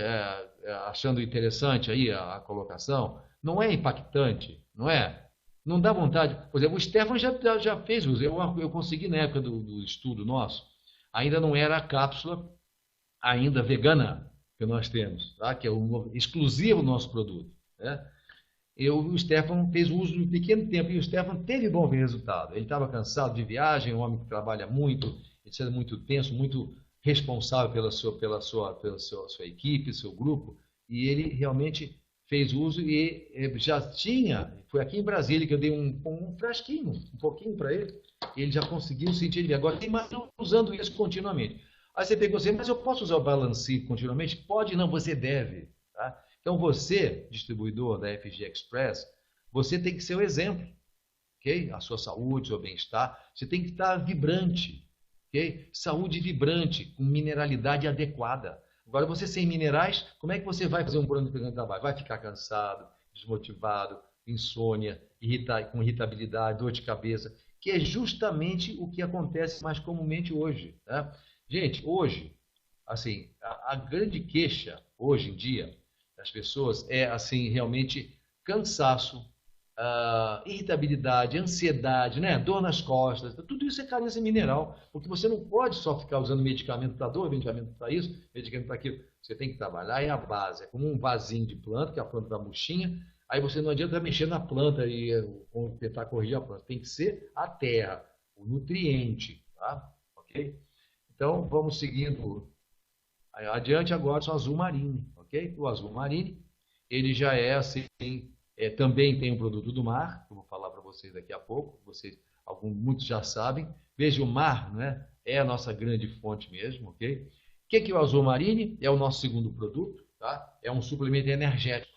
achando interessante aí a colocação? Não é impactante, não é? Não dá vontade. Por exemplo, o Stefan já fez uso. Eu consegui na época do estudo nosso. Ainda não era a cápsula ainda vegana que nós temos, tá? Que é exclusivo do nosso produto. Né? O Stefan fez uso de um pequeno tempo e o Stefan teve bom resultado. Ele estava cansado de viagem, um homem que trabalha muito, etc., muito tenso, muito responsável pela sua equipe, seu grupo, e ele realmente fez uso e já tinha, foi aqui em Brasília que eu dei um frasquinho, um pouquinho para ele, e ele já conseguiu sentir ele. Agora tem mais usando isso continuamente. Aí você pegou assim, mas eu posso usar o Balancê continuamente? Pode não, você deve. Tá? Então você, distribuidor da FG Express, você tem que ser o exemplo. Okay? A sua saúde, o seu bem-estar, você tem que estar vibrante. Okay? Saúde vibrante, com mineralidade adequada. Agora, você sem minerais, como é que você vai fazer um plano de trabalho? Vai ficar cansado, desmotivado, insônia, com irritabilidade, dor de cabeça, que é justamente o que acontece mais comumente hoje. Tá? Gente, hoje, assim, a grande queixa hoje em dia das pessoas é assim realmente cansaço, irritabilidade, ansiedade, né? Dor nas costas, tudo isso é carência mineral, porque você não pode só ficar usando medicamento para dor, medicamento para isso, medicamento para aquilo. Você tem que trabalhar em a base, é como um vasinho de planta, que é a planta da murchinha, aí você não adianta mexer na planta e tentar corrigir a planta, tem que ser a terra, o nutriente, tá? Ok? Então, vamos seguindo adiante agora, são azul marinho, ok? O azul marinho, ele já é assim, também tem um produto do mar, que eu vou falar para vocês daqui a pouco, muitos já sabem. Veja, o mar, né, é a nossa grande fonte mesmo, ok? O que é o azul marinho? É o nosso segundo produto, tá? É um suplemento energético.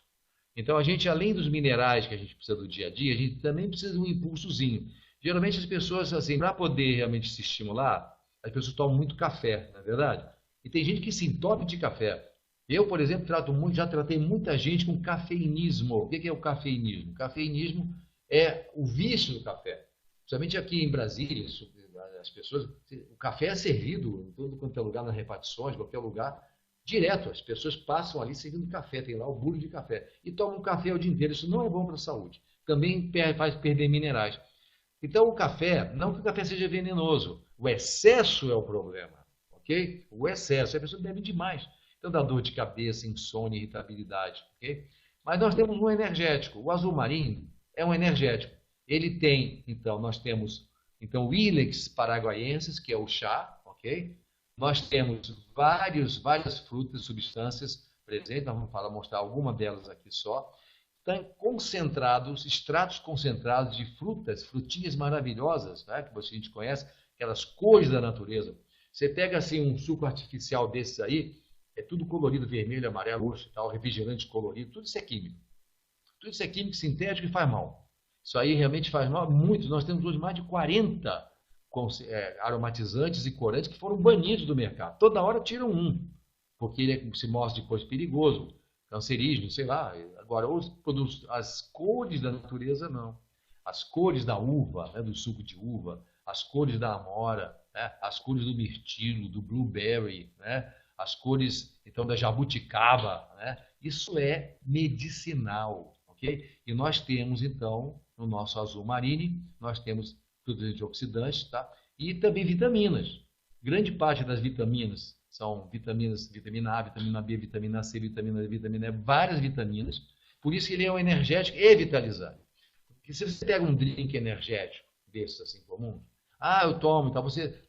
Então, a gente, além dos minerais que a gente precisa do dia a dia, a gente também precisa de um impulsozinho. Geralmente as pessoas, assim, para poder realmente se estimular, as pessoas tomam muito café, não é verdade? E tem gente que se entope de café. Eu, por exemplo, já tratei muita gente com cafeinismo. O que é o cafeinismo? O cafeinismo é o vício do café. Principalmente aqui em Brasília, as pessoas, o café é servido em todo quanto é lugar, nas repartições, em qualquer lugar, direto. As pessoas passam ali servindo café, tem lá o bule de café. E tomam café o dia inteiro. Isso não é bom para a saúde. Também faz perder minerais. Então, o café, não que o café seja venenoso, o excesso é o problema, ok? O excesso, a pessoa bebe demais. Então dá dor de cabeça, insônia, irritabilidade, ok? Mas nós temos um energético. O azul marinho é um energético. Ele tem, então, nós temos o Ilex paraguaiensis, que é o chá, ok? Nós temos várias frutas, substâncias presentes, nós vamos mostrar alguma delas aqui só. Estão concentrados, extratos concentrados de frutas, frutinhas maravilhosas, né, que a gente conhece, aquelas cores da natureza. Você pega assim um suco artificial desses aí, é tudo colorido, vermelho, amarelo, roxo, tal, refrigerante colorido, tudo isso é químico. Tudo isso é químico sintético e faz mal. Isso aí realmente faz mal muito. Nós temos hoje mais de 40 aromatizantes e corantes que foram banidos do mercado. Toda hora tiram um, porque ele se mostra depois perigoso, cancerígeno, sei lá. Agora, os produtos, as cores da natureza, não. As cores da uva, né, do suco de uva, as cores da amora, né, as cores do mirtilo, do blueberry, né, as cores, então, da jabuticaba, né, isso é medicinal, ok? E nós temos, então, no nosso azul marine, nós temos produtos antioxidantes, tá? E também vitaminas. Grande parte das vitaminas são vitaminas, vitamina A, vitamina B, vitamina C, vitamina D, vitamina E, várias vitaminas. Por isso que ele é um energético e vitalizante. Porque se você pega um drink energético desses assim comum, eu tomo, tá?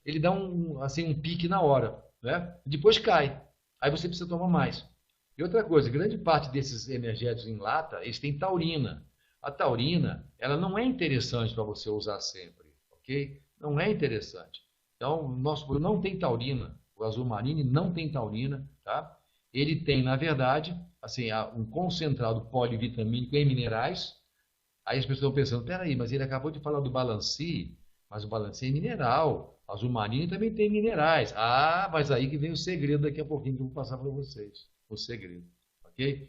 Ele dá um pique na hora, né? Depois cai. Aí você precisa tomar mais. E outra coisa, grande parte desses energéticos em lata, eles têm taurina. A taurina, ela não é interessante para você usar sempre, ok? Não é interessante. Então, o nosso produto não tem taurina. O azul marine não tem taurina, tá? Ele tem, na verdade, assim, um concentrado polivitamínico em minerais. Aí as pessoas estão pensando, peraí, mas ele acabou de falar do Balancê, mas o Balancê é mineral. O azul marine também tem minerais. Mas aí que vem o segredo daqui a pouquinho que eu vou passar para vocês. O segredo, ok?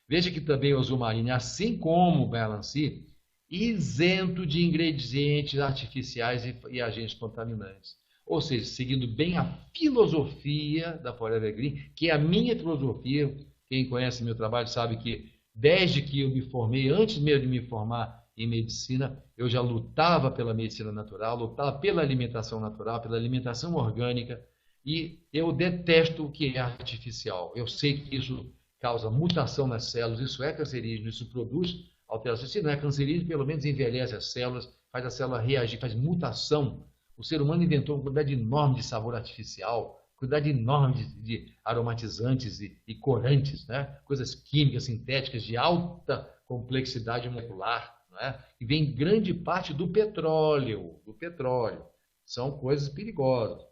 Veja que também o azul marine, assim como o Balancê, isento de ingredientes artificiais e agentes contaminantes. Ou seja, seguindo bem a filosofia da Forever Green, que é a minha filosofia. Quem conhece meu trabalho sabe que desde que eu me formei, antes mesmo de me formar em medicina, eu já lutava pela medicina natural, lutava pela alimentação natural, pela alimentação orgânica, e eu detesto o que é artificial. Eu sei que isso causa mutação nas células, isso é cancerígeno, isso produz alterações. Se não é cancerígeno, pelo menos envelhece as células, faz a célula reagir, faz mutação. O ser humano inventou uma quantidade enorme de sabor artificial, quantidade enorme de aromatizantes e corantes, né? Coisas químicas, sintéticas, de alta complexidade molecular, né? E vem grande parte do petróleo, São coisas perigosas.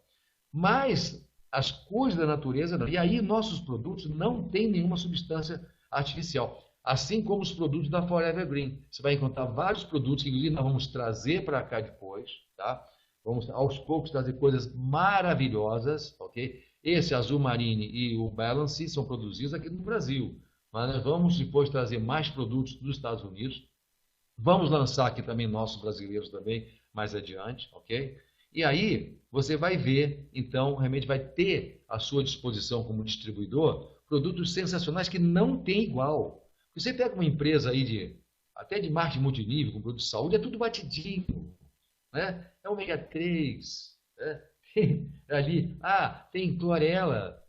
Mas as coisas da natureza não. E aí nossos produtos não têm nenhuma substância artificial. Assim como os produtos da Forever Green. Você vai encontrar vários produtos que inclusive nós vamos trazer para cá depois, tá? Vamos aos poucos trazer coisas maravilhosas, ok? Esse azul marine e o Balance são produzidos aqui no Brasil. Mas nós vamos depois trazer mais produtos dos Estados Unidos. Vamos lançar aqui também nossos brasileiros também mais adiante, ok? E aí você vai ver, então, realmente vai ter à sua disposição como distribuidor produtos sensacionais que não tem igual. Você pega uma empresa aí até de marketing multinível, com produto de saúde, é tudo batidinho, né? É ômega 3, né? Ali, tem clorela.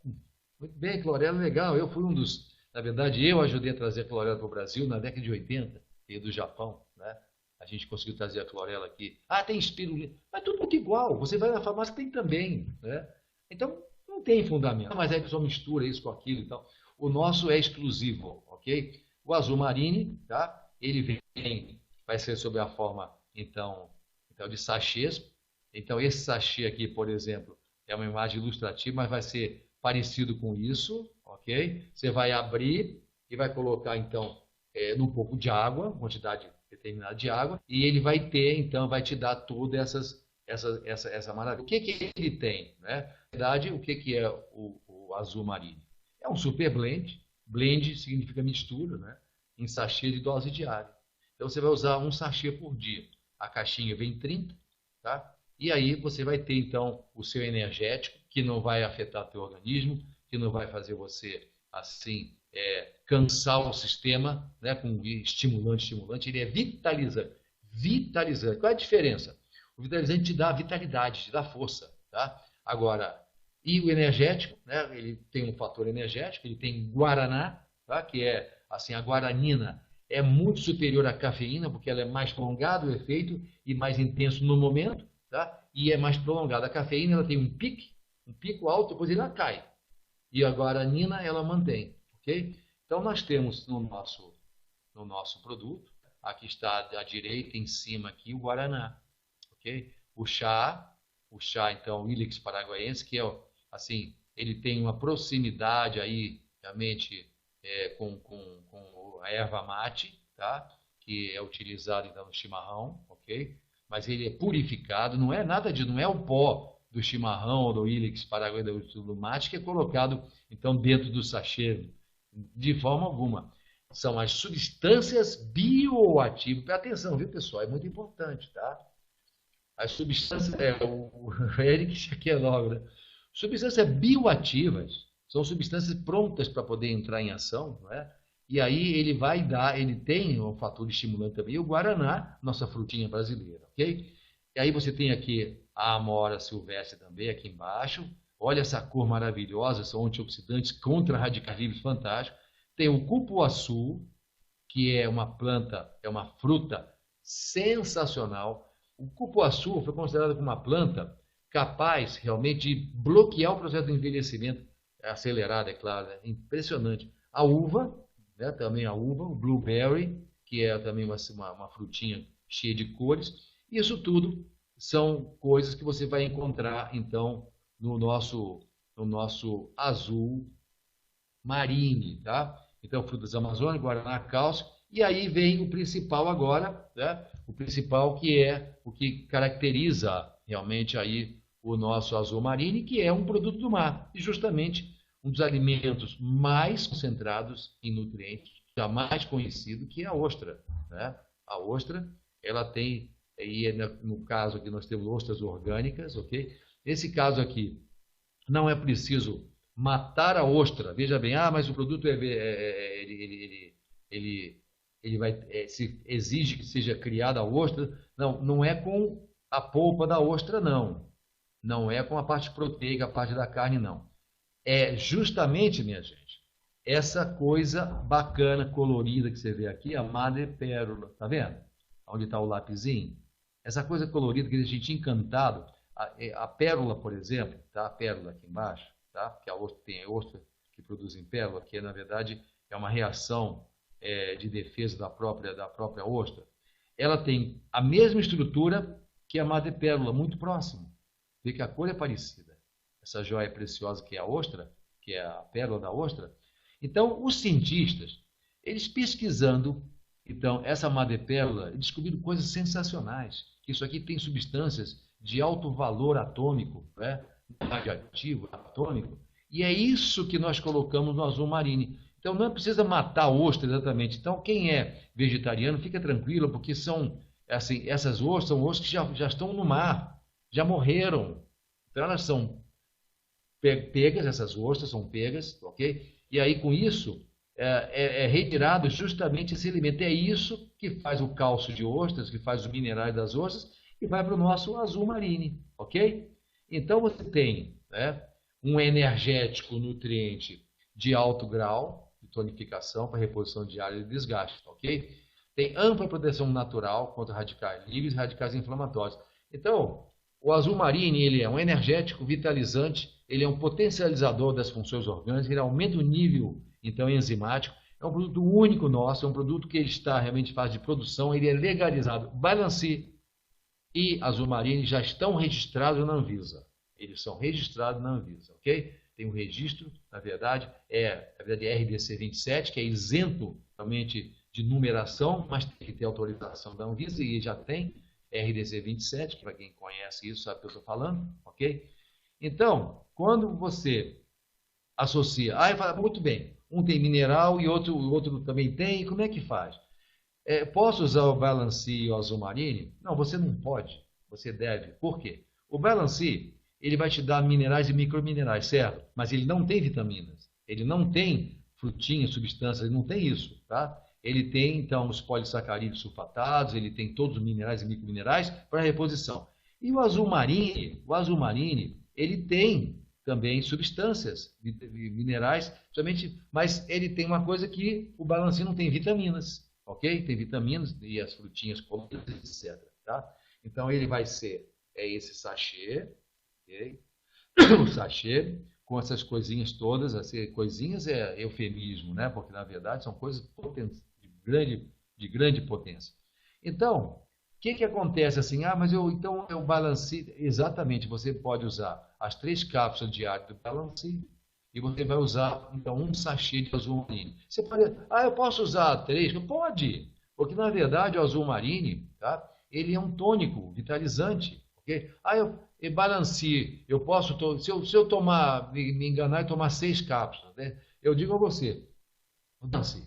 Muito bem, clorela é legal. Eu fui um dos, na verdade, eu ajudei a trazer a clorela para o Brasil na década de 80, e do Japão, né? A gente conseguiu trazer a clorela aqui. Tem espirulina. Mas tudo muito igual. Você vai na farmácia, tem também, né? Então, não tem fundamento. Mas aí a pessoa mistura isso com aquilo e tal. O nosso é exclusivo, ok? O azul marine, tá? Ele vai ser sob a forma, então de sachês. Então, esse sachê aqui, por exemplo, é uma imagem ilustrativa, mas vai ser parecido com isso, ok? Você vai abrir e vai colocar, então, num pouco de água, quantidade determinada de água, e ele vai ter, então, vai te dar toda essa maravilha. O que ele tem, né? Na verdade, o que é o azul marinho? É um super blend. Blend significa mistura, né? Em sachê de dose diária. Então, você vai usar um sachê por dia. A caixinha vem 30, tá? E aí você vai ter, então, o seu energético, que não vai afetar o teu organismo, que não vai fazer você, assim, cansar o sistema, né, com estimulante, ele é vitalizante. Vitalizante. Qual é a diferença? O vitalizante te dá vitalidade, te dá força, tá? Agora, e o energético, né, ele tem um fator energético, ele tem guaraná, tá? Que é, assim, a guaranina é muito superior à cafeína, porque ela é mais prolongado o efeito e mais intenso no momento, tá? E é mais prolongada. A cafeína ela tem um pico alto, depois ela cai. E a guaranina ela mantém, ok? Então nós temos no nosso produto, aqui está à direita, em cima aqui, o guaraná, ok? O chá então, o Ilex paraguaiense, que é, assim, ele tem uma proximidade aí, realmente, com a erva mate, tá? Que é utilizado então no chimarrão, ok? Mas ele é purificado, não é nada não é o pó do chimarrão ou do Ilex paraguaiense do mate que é colocado então dentro do sachê, de forma alguma. São as substâncias bioativas. Atenção, viu, pessoal? É muito importante, tá? As substâncias, o Eric Schekelogra, substâncias bioativas são substâncias prontas para poder entrar em ação, não é? E aí ele tem um fator estimulante também, e o guaraná, nossa frutinha brasileira, ok? E aí você tem aqui a amora silvestre também, aqui embaixo. Olha essa cor maravilhosa, são antioxidantes contra radicais livres fantásticos. Tem o cupuaçu, que é uma planta, é uma fruta sensacional. O cupuaçu foi considerado como uma planta capaz realmente de bloquear o processo de envelhecimento acelerado, é claro, é impressionante. A uva, né, também a uva, o blueberry, que é também uma frutinha cheia de cores. Isso tudo são coisas que você vai encontrar, então, no nosso azul marine, tá? Então, frutas amazônicas, guaraná, cálcio. E aí vem o principal agora, né? O principal que é o que caracteriza realmente aí o nosso azul marine, que é um produto do mar. E justamente um dos alimentos mais concentrados em nutrientes, jamais conhecido, que é a ostra, né? A ostra, ela tem, e no caso aqui nós temos ostras orgânicas, ok? Nesse caso aqui, não é preciso matar a ostra. Veja bem, mas o produto se exige que seja criada a ostra. Não, não é com a polpa da ostra, não. Não é com a parte proteica, a parte da carne, não. É justamente, minha gente, essa coisa bacana, colorida que você vê aqui, a madrepérola. Tá vendo? Onde está o lapisinho? Essa coisa colorida que a gente encantado. A pérola, por exemplo, tá? A pérola aqui embaixo, tá? Que tem a ostra que produzem pérola, que na verdade é uma reação de defesa da própria ostra. Ela tem a mesma estrutura que a madrepérola, muito próxima. Vê que a cor é parecida. Essa joia preciosa que é a ostra, que é a pérola da ostra. Então, os cientistas, eles pesquisando então essa madrepérola, descobriram coisas sensacionais. Que isso aqui tem substâncias de alto valor atômico, né? Radioativo, atômico, e é isso que nós colocamos no azul marine. Então não precisa matar a ostra exatamente. Então quem é vegetariano fica tranquilo, porque são assim, essas ostras são ostras que já estão no mar. já morreram. Então elas são pegas, essas ostras são pegas, ok? E aí com isso é retirado justamente esse elemento. É isso que faz o cálcio de ostras, que faz os minerais das ostras e vai para o nosso azul marine, ok? Então você tem, né, um energético nutriente de alto grau de tonificação para reposição diária e desgaste, ok? Tem ampla proteção natural contra radicais livres e radicais inflamatórios. Então, o azul marine ele é um energético vitalizante, ele é um potencializador das funções orgânicas, ele aumenta o nível então enzimático. É um produto único nosso, é um produto que ele está realmente em fase de produção, ele é legalizado. Balancê e azul marine já estão registrados na Anvisa. Eles são registrados na Anvisa, ok? Tem um registro, na verdade, RDC 27, que é isento realmente de numeração, mas tem que ter autorização da Anvisa, e já tem RDC 27, que para quem conhece isso sabe o que eu estou falando, ok? Então, quando você associa, aí fala, muito bem, um tem mineral e outro também tem, como é que faz? Posso usar o Balancê e o azul marine? Não, você não pode, você deve. Por quê? O Balancê, ele vai te dar minerais e microminerais, certo? Mas ele não tem vitaminas, ele não tem frutinhas, substâncias, ele não tem isso, tá? Ele tem, então, os polissacarídeos sulfatados, ele tem todos os minerais e microminerais para reposição. E o azul marine, ele tem também substâncias, minerais, somente, mas ele tem uma coisa que o Balancê não tem, vitaminas, ok? Tem vitaminas e as frutinhas coloridas, etc. Tá? Então ele vai ser esse sachê, ok? O sachê com essas coisinhas todas, assim, coisinhas é eufemismo, né? Porque na verdade são coisas de grande potência. Então, o que acontece assim? Ah, mas então eu balancei. Exatamente, você pode usar as 3 cápsulas diárias do Balancê e você vai usar então um sachê de azul marine. Você pode, eu posso usar 3? Pode, porque na verdade o azul marine, tá? Ele é um tônico vitalizante, ok? Eu balancei, eu posso, se eu tomar, me enganar e tomar 6 cápsulas, né? Eu digo a você, balancei.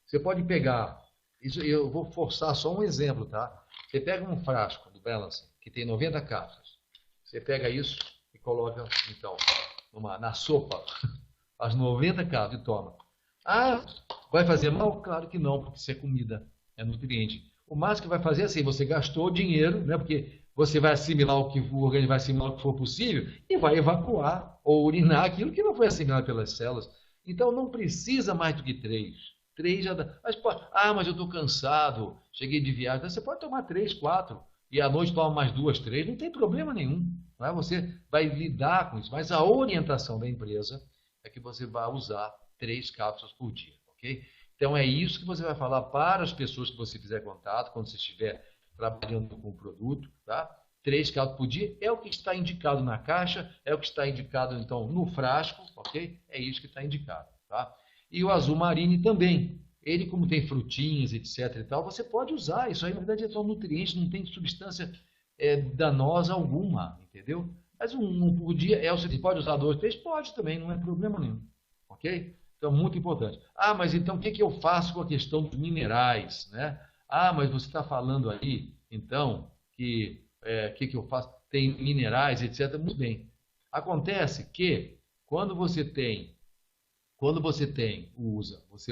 Você pode pegar, isso eu vou forçar só um exemplo, tá? Você pega um frasco do Balance, que tem 90 cápsulas. Você pega isso e coloca, então, na sopa, as 90 cápsulas e toma. Ah, vai fazer mal? Claro que não, porque isso é comida, é nutriente. O máximo que vai fazer é assim, você gastou dinheiro, né? Porque você vai assimilar o organismo vai assimilar o que for possível e vai evacuar ou urinar aquilo que não foi assimilado pelas células. Então não precisa mais do que 3. 3 já dá. Mas eu estou cansado, cheguei de viagem. Então, você pode tomar 3, 4 e à noite toma mais 2, 3, não tem problema nenhum. Não é? Você vai lidar com isso, mas a orientação da empresa é que você vai usar 3 cápsulas por dia, ok? Então é isso que você vai falar para as pessoas que você fizer contato, quando você estiver trabalhando com o produto, tá? 3 cápsulas por dia é o que está indicado na caixa, é o que está indicado então no frasco, ok? É isso que está indicado, tá? E o azul marine também. Ele, como tem frutinhas, etc. e tal, você pode usar. Isso aí, na verdade, é só nutriente, não tem substância danosa alguma, entendeu? Mas um por dia você pode usar 2, 3? Pode também, não é problema nenhum. Ok? Então, muito importante. Mas então o que eu faço com a questão dos minerais, né? Mas você está falando aí, então, que que eu faço? Tem minerais, etc. Muito bem. Acontece que quando você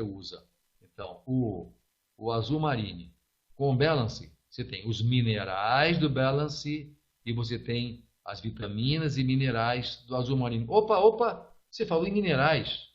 usa, então, o azul marine com o Balance, você tem os minerais do Balance e você tem as vitaminas e minerais do azul marine. Opa, você falou em minerais.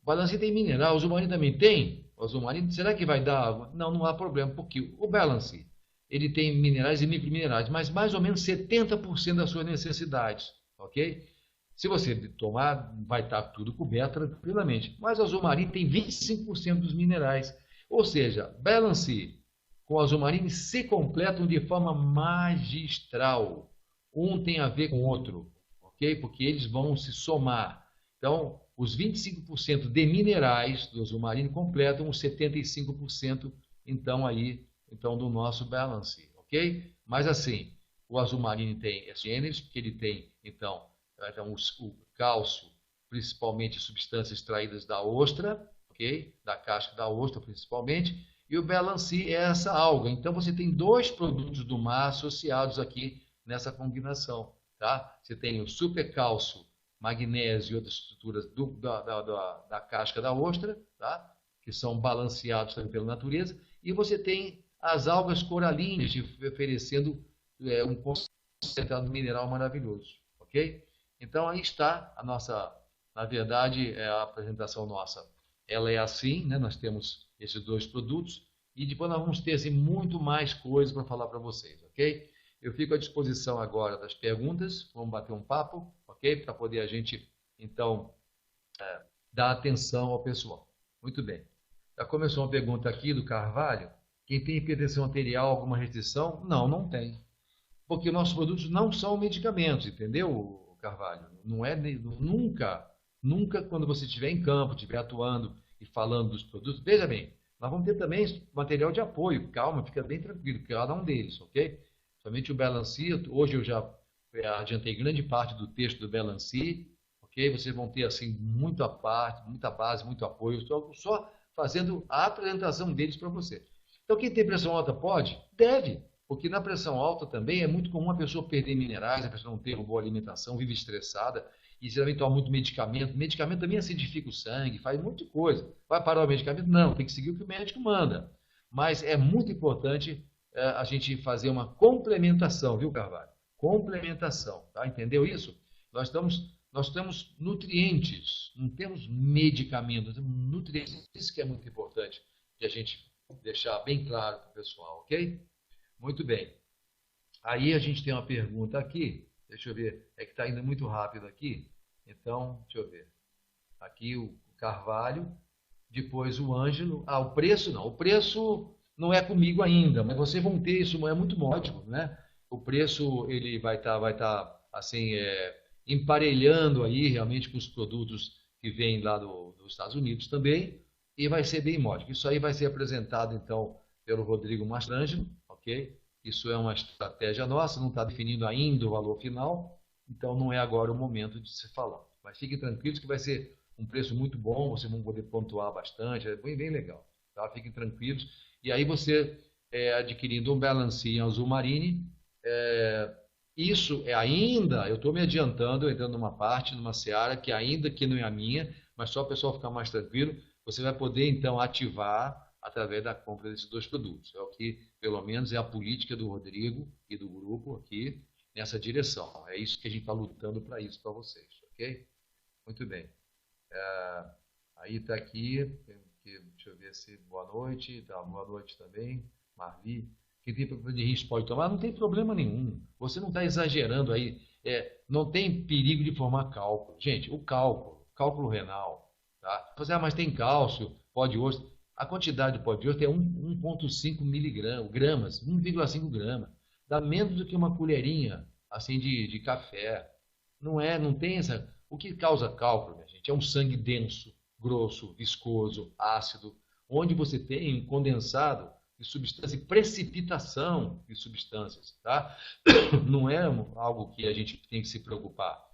O Balance tem mineral, o azul marine também tem? O azul marine, será que vai dar água? Não, não há problema, porque o Balance, ele tem minerais e microminerais, mas mais ou menos 70% das suas necessidades, ok? Se você tomar, vai estar tudo coberto tranquilamente. Mas o azul marine tem 25% dos minerais. Ou seja, Balance com o azul marine se completam de forma magistral. Um tem a ver com o outro, ok? Porque eles vão se somar. Então, os 25% de minerais do azul marine completam os 75% então do nosso Balance, ok? Mas assim, o azul marine tem esses gêneros, porque ele tem, então o cálcio, principalmente substâncias extraídas da ostra, ok? Da casca da ostra, principalmente, e o Balancê é essa alga. Então, você tem 2 produtos do mar associados aqui nessa combinação, tá? Você tem o supercálcio, magnésio e outras estruturas da casca da ostra, tá? Que são balanceados também pela natureza, e você tem as algas coralinas te oferecendo um concentrado mineral maravilhoso, ok? Então aí está a nossa, na verdade, a apresentação nossa. Ela é assim, né? Nós temos esses dois produtos e depois nós vamos ter assim, muito mais coisas para falar para vocês, ok? Eu fico à disposição agora das perguntas, vamos bater um papo, ok? Para poder a gente, então, dar atenção ao pessoal. Muito bem. Já começou uma pergunta aqui do Carvalho. Quem tem hipertensão arterial, alguma restrição? Não, não tem. Porque nossos produtos não são medicamentos, entendeu, Carvalho? Não é nunca quando você estiver em campo, estiver atuando e falando dos produtos. Veja bem, nós vamos ter também material de apoio. Calma, fica bem tranquilo, cada um deles, ok? Somente o Balancia, hoje eu já adiantei grande parte do texto do Balancia, ok? Vocês vão ter assim muita parte, muita base, muito apoio. Estou só fazendo a apresentação deles para você. Então, quem tem pressão alta pode? Deve, porque na pressão alta também é muito comum a pessoa perder minerais, a pessoa não ter uma boa alimentação, vive estressada, e geralmente toma muito medicamento. Medicamento também acidifica o sangue, faz muita coisa. Vai parar o medicamento? Não, tem que seguir o que o médico manda. Mas é muito importante a gente fazer uma complementação, viu, Carvalho? Complementação, tá? Entendeu isso? Nós temos nutrientes, não temos medicamentos, temos nutrientes. Isso que é muito importante de a gente deixar bem claro para o pessoal, ok? Muito bem. Aí a gente tem uma pergunta aqui, deixa eu ver, é que está indo muito rápido aqui, então, deixa eu ver. Aqui o Carvalho, depois o Ângelo. Ah, o preço não, o preço não é comigo ainda, mas vocês vão ter isso, é muito módico, né? O preço ele vai tá, assim, emparelhando aí realmente com os produtos que vêm lá dos Estados Unidos também, e vai ser bem módico. Isso aí vai ser apresentado, então, pelo Rodrigo Mastrangelo, ok? Isso é uma estratégia nossa, não está definindo ainda o valor final, então não é agora o momento de se falar. Mas fiquem tranquilos que vai ser um preço muito bom, vocês vão poder pontuar bastante, é bem legal, tá? Fiquem tranquilos. E aí você, adquirindo um Balancia em azul marine, isso é ainda, eu estou me adiantando, entrando numa parte, numa seara que ainda que não é a minha, mas só o pessoal ficar mais tranquilo, você vai poder então ativar através da compra desses dois produtos. É o que, pelo menos, é a política do Rodrigo e do grupo aqui nessa direção. É isso que a gente está lutando para isso para vocês, ok? Muito bem. Aí está aqui, deixa eu ver se boa noite, tá, boa noite também, Marli. Quem tem problema de risco pode tomar? Não tem problema nenhum. Você não está exagerando aí. Não tem perigo de formar cálculo. Gente, o cálculo renal, tá? Mas tem cálcio, pó de osso. A quantidade de pó de osso é 1,5 miligramas, 1,5 grama. Dá menos do que uma colherinha assim de café. Não tem essa. O que causa cálculo, minha gente, é um sangue denso, grosso, viscoso, ácido, onde você tem um condensado de substância e precipitação de substâncias, tá? Não é algo que a gente tem que se preocupar.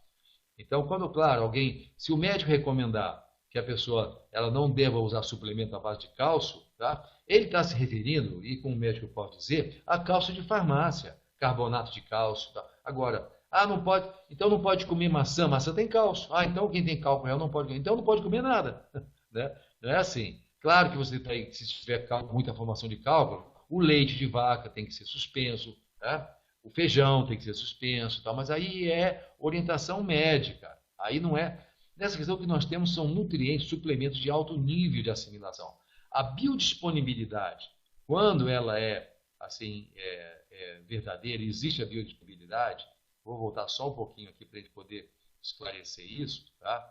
Então, claro, se o médico recomendar que a pessoa ela não deva usar suplemento à base de cálcio, tá? Ele está se referindo, e como o médico pode dizer, a cálcio de farmácia, carbonato de cálcio, tá? Agora, não pode, então não pode comer maçã tem cálcio. Então quem tem cálculo real não pode comer, então não pode comer nada, né? Não é assim. Claro que você tem, se tiver muita formação de cálculo, o leite de vaca tem que ser suspenso, tá? O feijão tem que ser suspenso, tá? Mas aí é orientação médica. Aí não é. Nessa questão que nós temos são nutrientes, suplementos de alto nível de assimilação. A biodisponibilidade, quando ela é assim verdadeira, existe a biodisponibilidade. Vou voltar só um pouquinho aqui para a gente poder esclarecer isso, tá?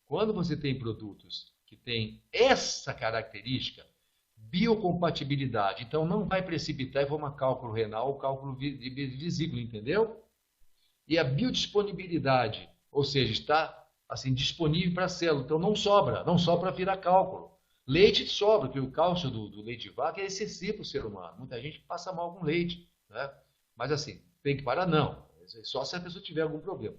Quando você tem produtos que têm essa característica, biocompatibilidade, então não vai precipitar e formar cálculo renal ou cálculo de vesícula, entendeu? E a biodisponibilidade, ou seja, está assim disponível para a célula, então não sobra virar cálculo. Leite sobra, porque o cálcio do leite de vaca é excessivo para o ser humano. Muita gente passa mal com leite, né? Mas assim, tem que parar? Não. Só se a pessoa tiver algum problema.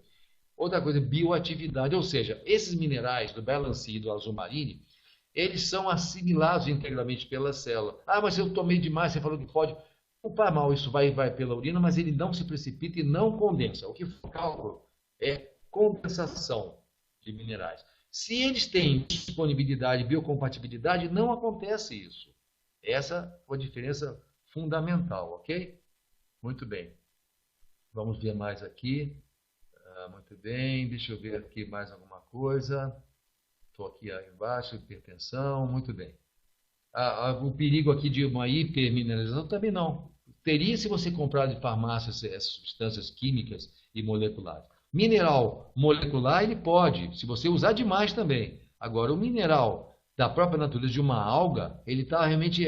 Outra coisa, bioatividade, ou seja, esses minerais do Balancia e do azul marine, eles são assimilados integralmente pela célula. Mas eu tomei demais, você falou que pode. Não faz mal, isso vai pela urina, mas ele não se precipita e não condensa. O que for cálculo é condensação de minerais. Se eles têm disponibilidade, biocompatibilidade, não acontece isso. Essa foi a diferença fundamental, ok? Muito bem. Vamos ver mais aqui. Muito bem, deixa eu ver aqui mais alguma coisa. Estou aqui embaixo, hipertensão, muito bem. O perigo aqui de uma hipermineralização também não. Teria se você comprar de farmácia essas substâncias químicas e moleculares. Mineral molecular ele pode, se você usar demais também. Agora, o mineral da própria natureza de uma alga, ele está realmente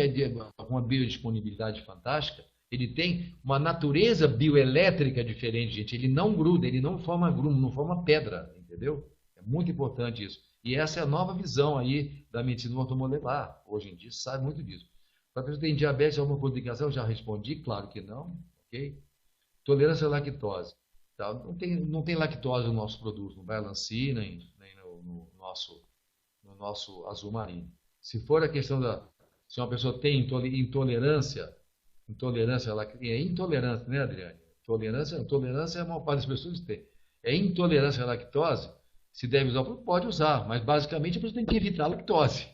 com uma biodisponibilidade fantástica. Ele tem uma natureza bioelétrica diferente, gente. Ele não gruda, ele não forma grumo, não forma pedra, entendeu? É muito importante isso. E essa é a nova visão aí da medicina ortomolecular. Hoje em dia se sabe muito disso. Para a pessoa que tem diabetes, alguma contraindicação? Eu já respondi, claro que não. Ok? Tolerância à lactose. Tá? Não tem lactose no nosso produto, no Balancine, nem no nosso azul marinho. Se for a questão se uma pessoa tem intolerância à lactose, é intolerância, né, Adriane? Tolerância a maior parte das pessoas tem. É intolerância à lactose, se deve usar, pode usar, mas basicamente a pessoa tem que evitar a lactose.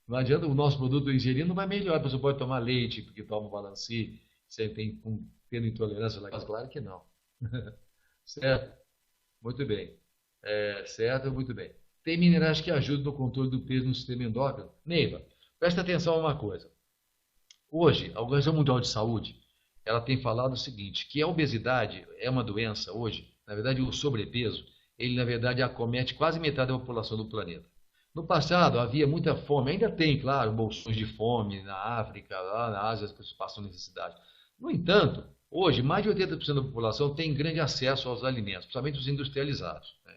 Não adianta, o nosso produto ingerido não vai melhorar, a pessoa pode tomar leite, porque toma Balancine, você tem tendo intolerância à lactose, claro que não. Certo? Muito bem. Certo, muito bem. Tem minerais que ajudam no controle do peso no sistema endócrino. Neiva, presta atenção a uma coisa. Hoje, a Organização Mundial de Saúde, ela tem falado o seguinte, que a obesidade é uma doença hoje, na verdade o sobrepeso, ele na verdade acomete quase metade da população do planeta. No passado havia muita fome, ainda tem, claro, bolsões de fome na África, lá na Ásia as pessoas passam necessidade. No entanto, hoje mais de 80% da população tem grande acesso aos alimentos, principalmente os industrializados, né?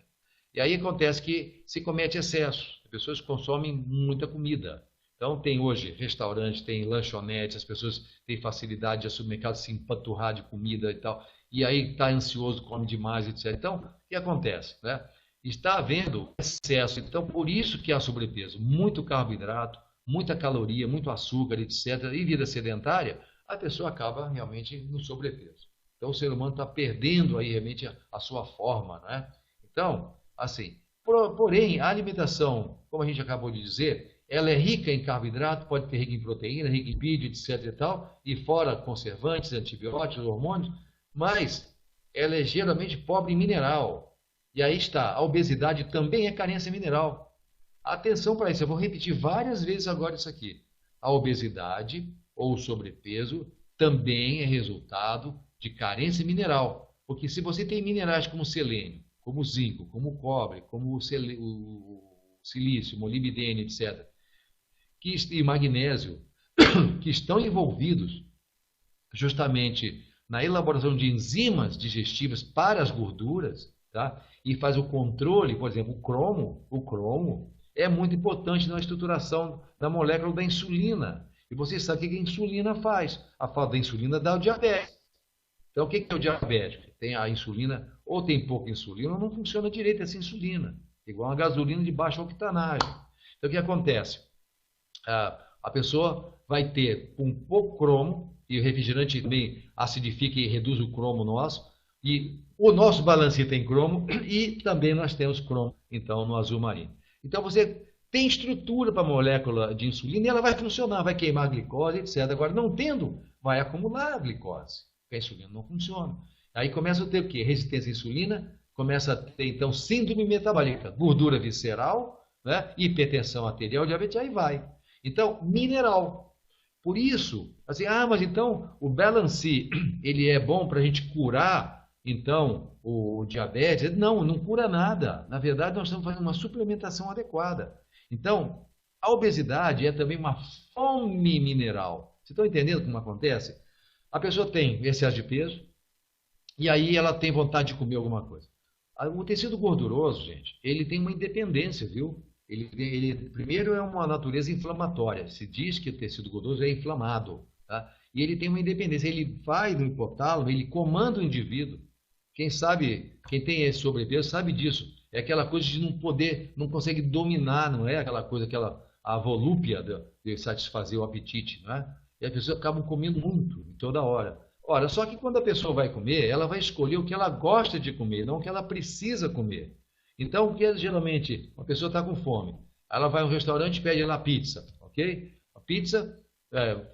E aí acontece que se comete excesso, as pessoas consomem muita comida. Então tem hoje restaurantes, tem lanchonetes, as pessoas têm facilidade de ir ao supermercado se empanturrar de comida e tal, e aí está ansioso, come demais, etc. Então, o que acontece, né? Está havendo excesso, então por isso que há sobrepeso, muito carboidrato, muita caloria, muito açúcar, etc. E vida sedentária, a pessoa acaba realmente no sobrepeso. Então o ser humano está perdendo aí realmente a sua forma, né? Então, assim, porém, a alimentação, como a gente acabou de dizer, ela é rica em carboidrato, pode ter rica em proteína, rica em lipídio, etc. e tal, e fora conservantes, antibióticos, hormônios, mas ela é geralmente pobre em mineral. E aí está, a obesidade também é carência mineral. Atenção para isso, eu vou repetir várias vezes agora isso aqui. A obesidade ou o sobrepeso também é resultado de carência mineral. Porque se você tem minerais como selênio, como zinco, como cobre, como o silício, molibdênio, etc., e magnésio, que estão envolvidos justamente na elaboração de enzimas digestivas para as gorduras, tá? E faz o controle, por exemplo, o cromo é muito importante na estruturação da molécula da insulina. E você sabe o que a insulina faz? A falta da insulina dá o diabetes. Então, o que é o diabético? Tem a insulina, ou tem pouca insulina, ou não funciona direito essa insulina. Igual uma gasolina de baixa octanagem. Então, o que acontece? A pessoa vai ter um pouco cromo, e o refrigerante também acidifica e reduz o cromo nosso, e o nosso Balancine tem cromo, e também nós temos cromo, então, no azul marinho. Então, você tem estrutura para a molécula de insulina e ela vai funcionar, vai queimar a glicose, etc. Agora, não tendo, vai acumular a glicose, porque a insulina não funciona. Aí começa a ter o quê? Resistência à insulina, começa a ter, então, síndrome metabólica, gordura visceral, né? Hipertensão arterial, diabetes, aí vai. Então, mineral. Por isso, assim, mas então o Balancine, ele é bom para a gente curar, então, o diabetes? Não, não cura nada. Na verdade, nós estamos fazendo uma suplementação adequada. Então, a obesidade é também uma fome mineral. Vocês estão entendendo como acontece? A pessoa tem excesso de peso e aí ela tem vontade de comer alguma coisa. O tecido gorduroso, gente, ele tem uma independência, viu? Ele primeiro é uma natureza inflamatória. Se diz que o tecido gorduroso é inflamado, tá? E ele tem uma independência. Ele vai no hipotálamo, ele comanda o indivíduo. Quem sabe, quem tem esse sobrepeso sabe disso. É aquela coisa de não poder, não consegue dominar, não é aquela coisa, a volúpia de satisfazer o apetite, não é? que as pessoas acabam comendo muito, toda hora. Ora, só que quando a pessoa vai comer, ela vai escolher o que ela gosta de comer, não o que ela precisa comer. Então, o que geralmente uma pessoa está com fome, ela vai a um restaurante e pede lá pizza, ok? A pizza,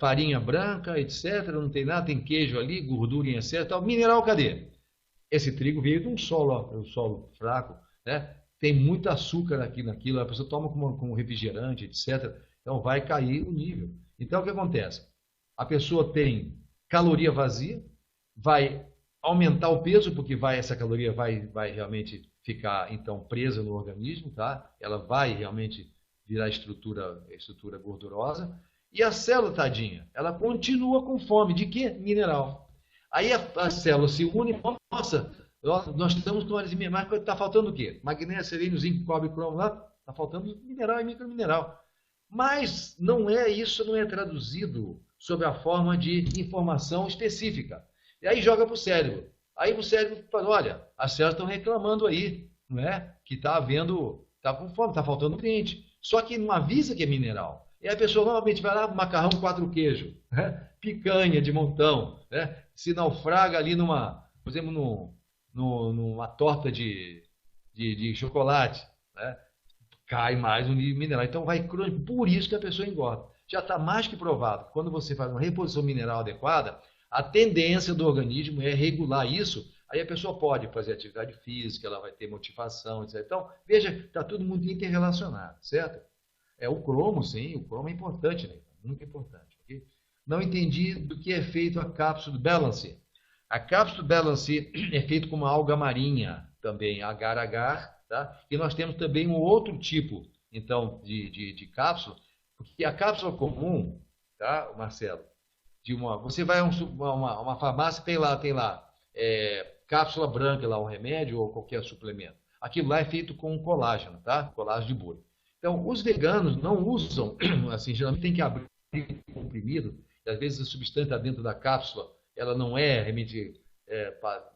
farinha branca, etc. Não tem nada, tem queijo ali, gordura em excesso, tal. Mineral, cadê? Esse trigo veio de um solo fraco, né? Tem muito açúcar aqui naquilo, a pessoa toma como refrigerante, etc. Então vai cair o nível. Então o que acontece? A pessoa tem caloria vazia, vai aumentar o peso, porque essa caloria vai realmente ficar então presa no organismo, tá? Ela vai realmente virar estrutura gordurosa. E a célula, tadinha, ela continua com fome. De quê? Mineral. Aí a célula se une, nossa, nós estamos com anemia, mas está faltando o quê? Magnésio, selênio, zinco, cobre, cromo, lá, está faltando mineral e micromineral. Mas não é isso, não é traduzido sob a forma de informação específica. E aí joga para o cérebro. Aí o cérebro fala, olha, as células estão reclamando aí, não é? Que está havendo, está com fome, está faltando nutriente. Só que não avisa que é mineral. E a pessoa normalmente vai lá, macarrão 4 queijos, né? Picanha de montão, né? Se naufraga ali por exemplo, numa torta de chocolate, né? Cai mais o nível mineral. Então vai crônico, por isso que a pessoa engorda. Já está mais que provado. Quando você faz uma reposição mineral adequada, a tendência do organismo é regular isso. Aí a pessoa pode fazer atividade física, ela vai ter motivação, etc. Então, veja, está tudo muito interrelacionado, certo? O cromo, sim, o cromo é importante, né? Muito importante. Okay? Não entendi do que é feito a cápsula Balance. A cápsula Balance é feita com uma alga marinha, também agar-agar, tá? E nós temos também um outro tipo, então, de cápsula, porque a cápsula comum, tá, Marcelo, você vai a uma farmácia, tem lá cápsula branca, lá um remédio ou qualquer suplemento. Aquilo lá é feito com colágeno, tá? Colágeno de boi. Então, os veganos não usam, assim, geralmente tem que abrir o comprimido, e às vezes a substância está dentro da cápsula, ela não é realmente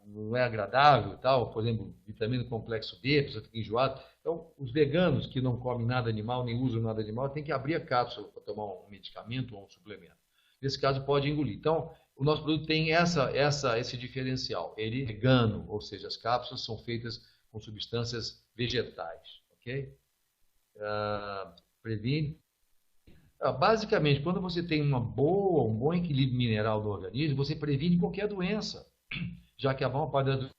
não é agradável e tal, por exemplo, vitamina do complexo B, a pessoa fica enjoada. Então, os veganos que não comem nada animal, nem usam nada animal, tem que abrir a cápsula para tomar um medicamento ou um suplemento. Nesse caso, pode engolir. Então, o nosso produto tem esse diferencial. Ele é vegano, ou seja, as cápsulas são feitas com substâncias vegetais, ok? Previne. Basicamente, quando você tem um bom equilíbrio mineral no organismo, você previne qualquer doença, já que a maior parte das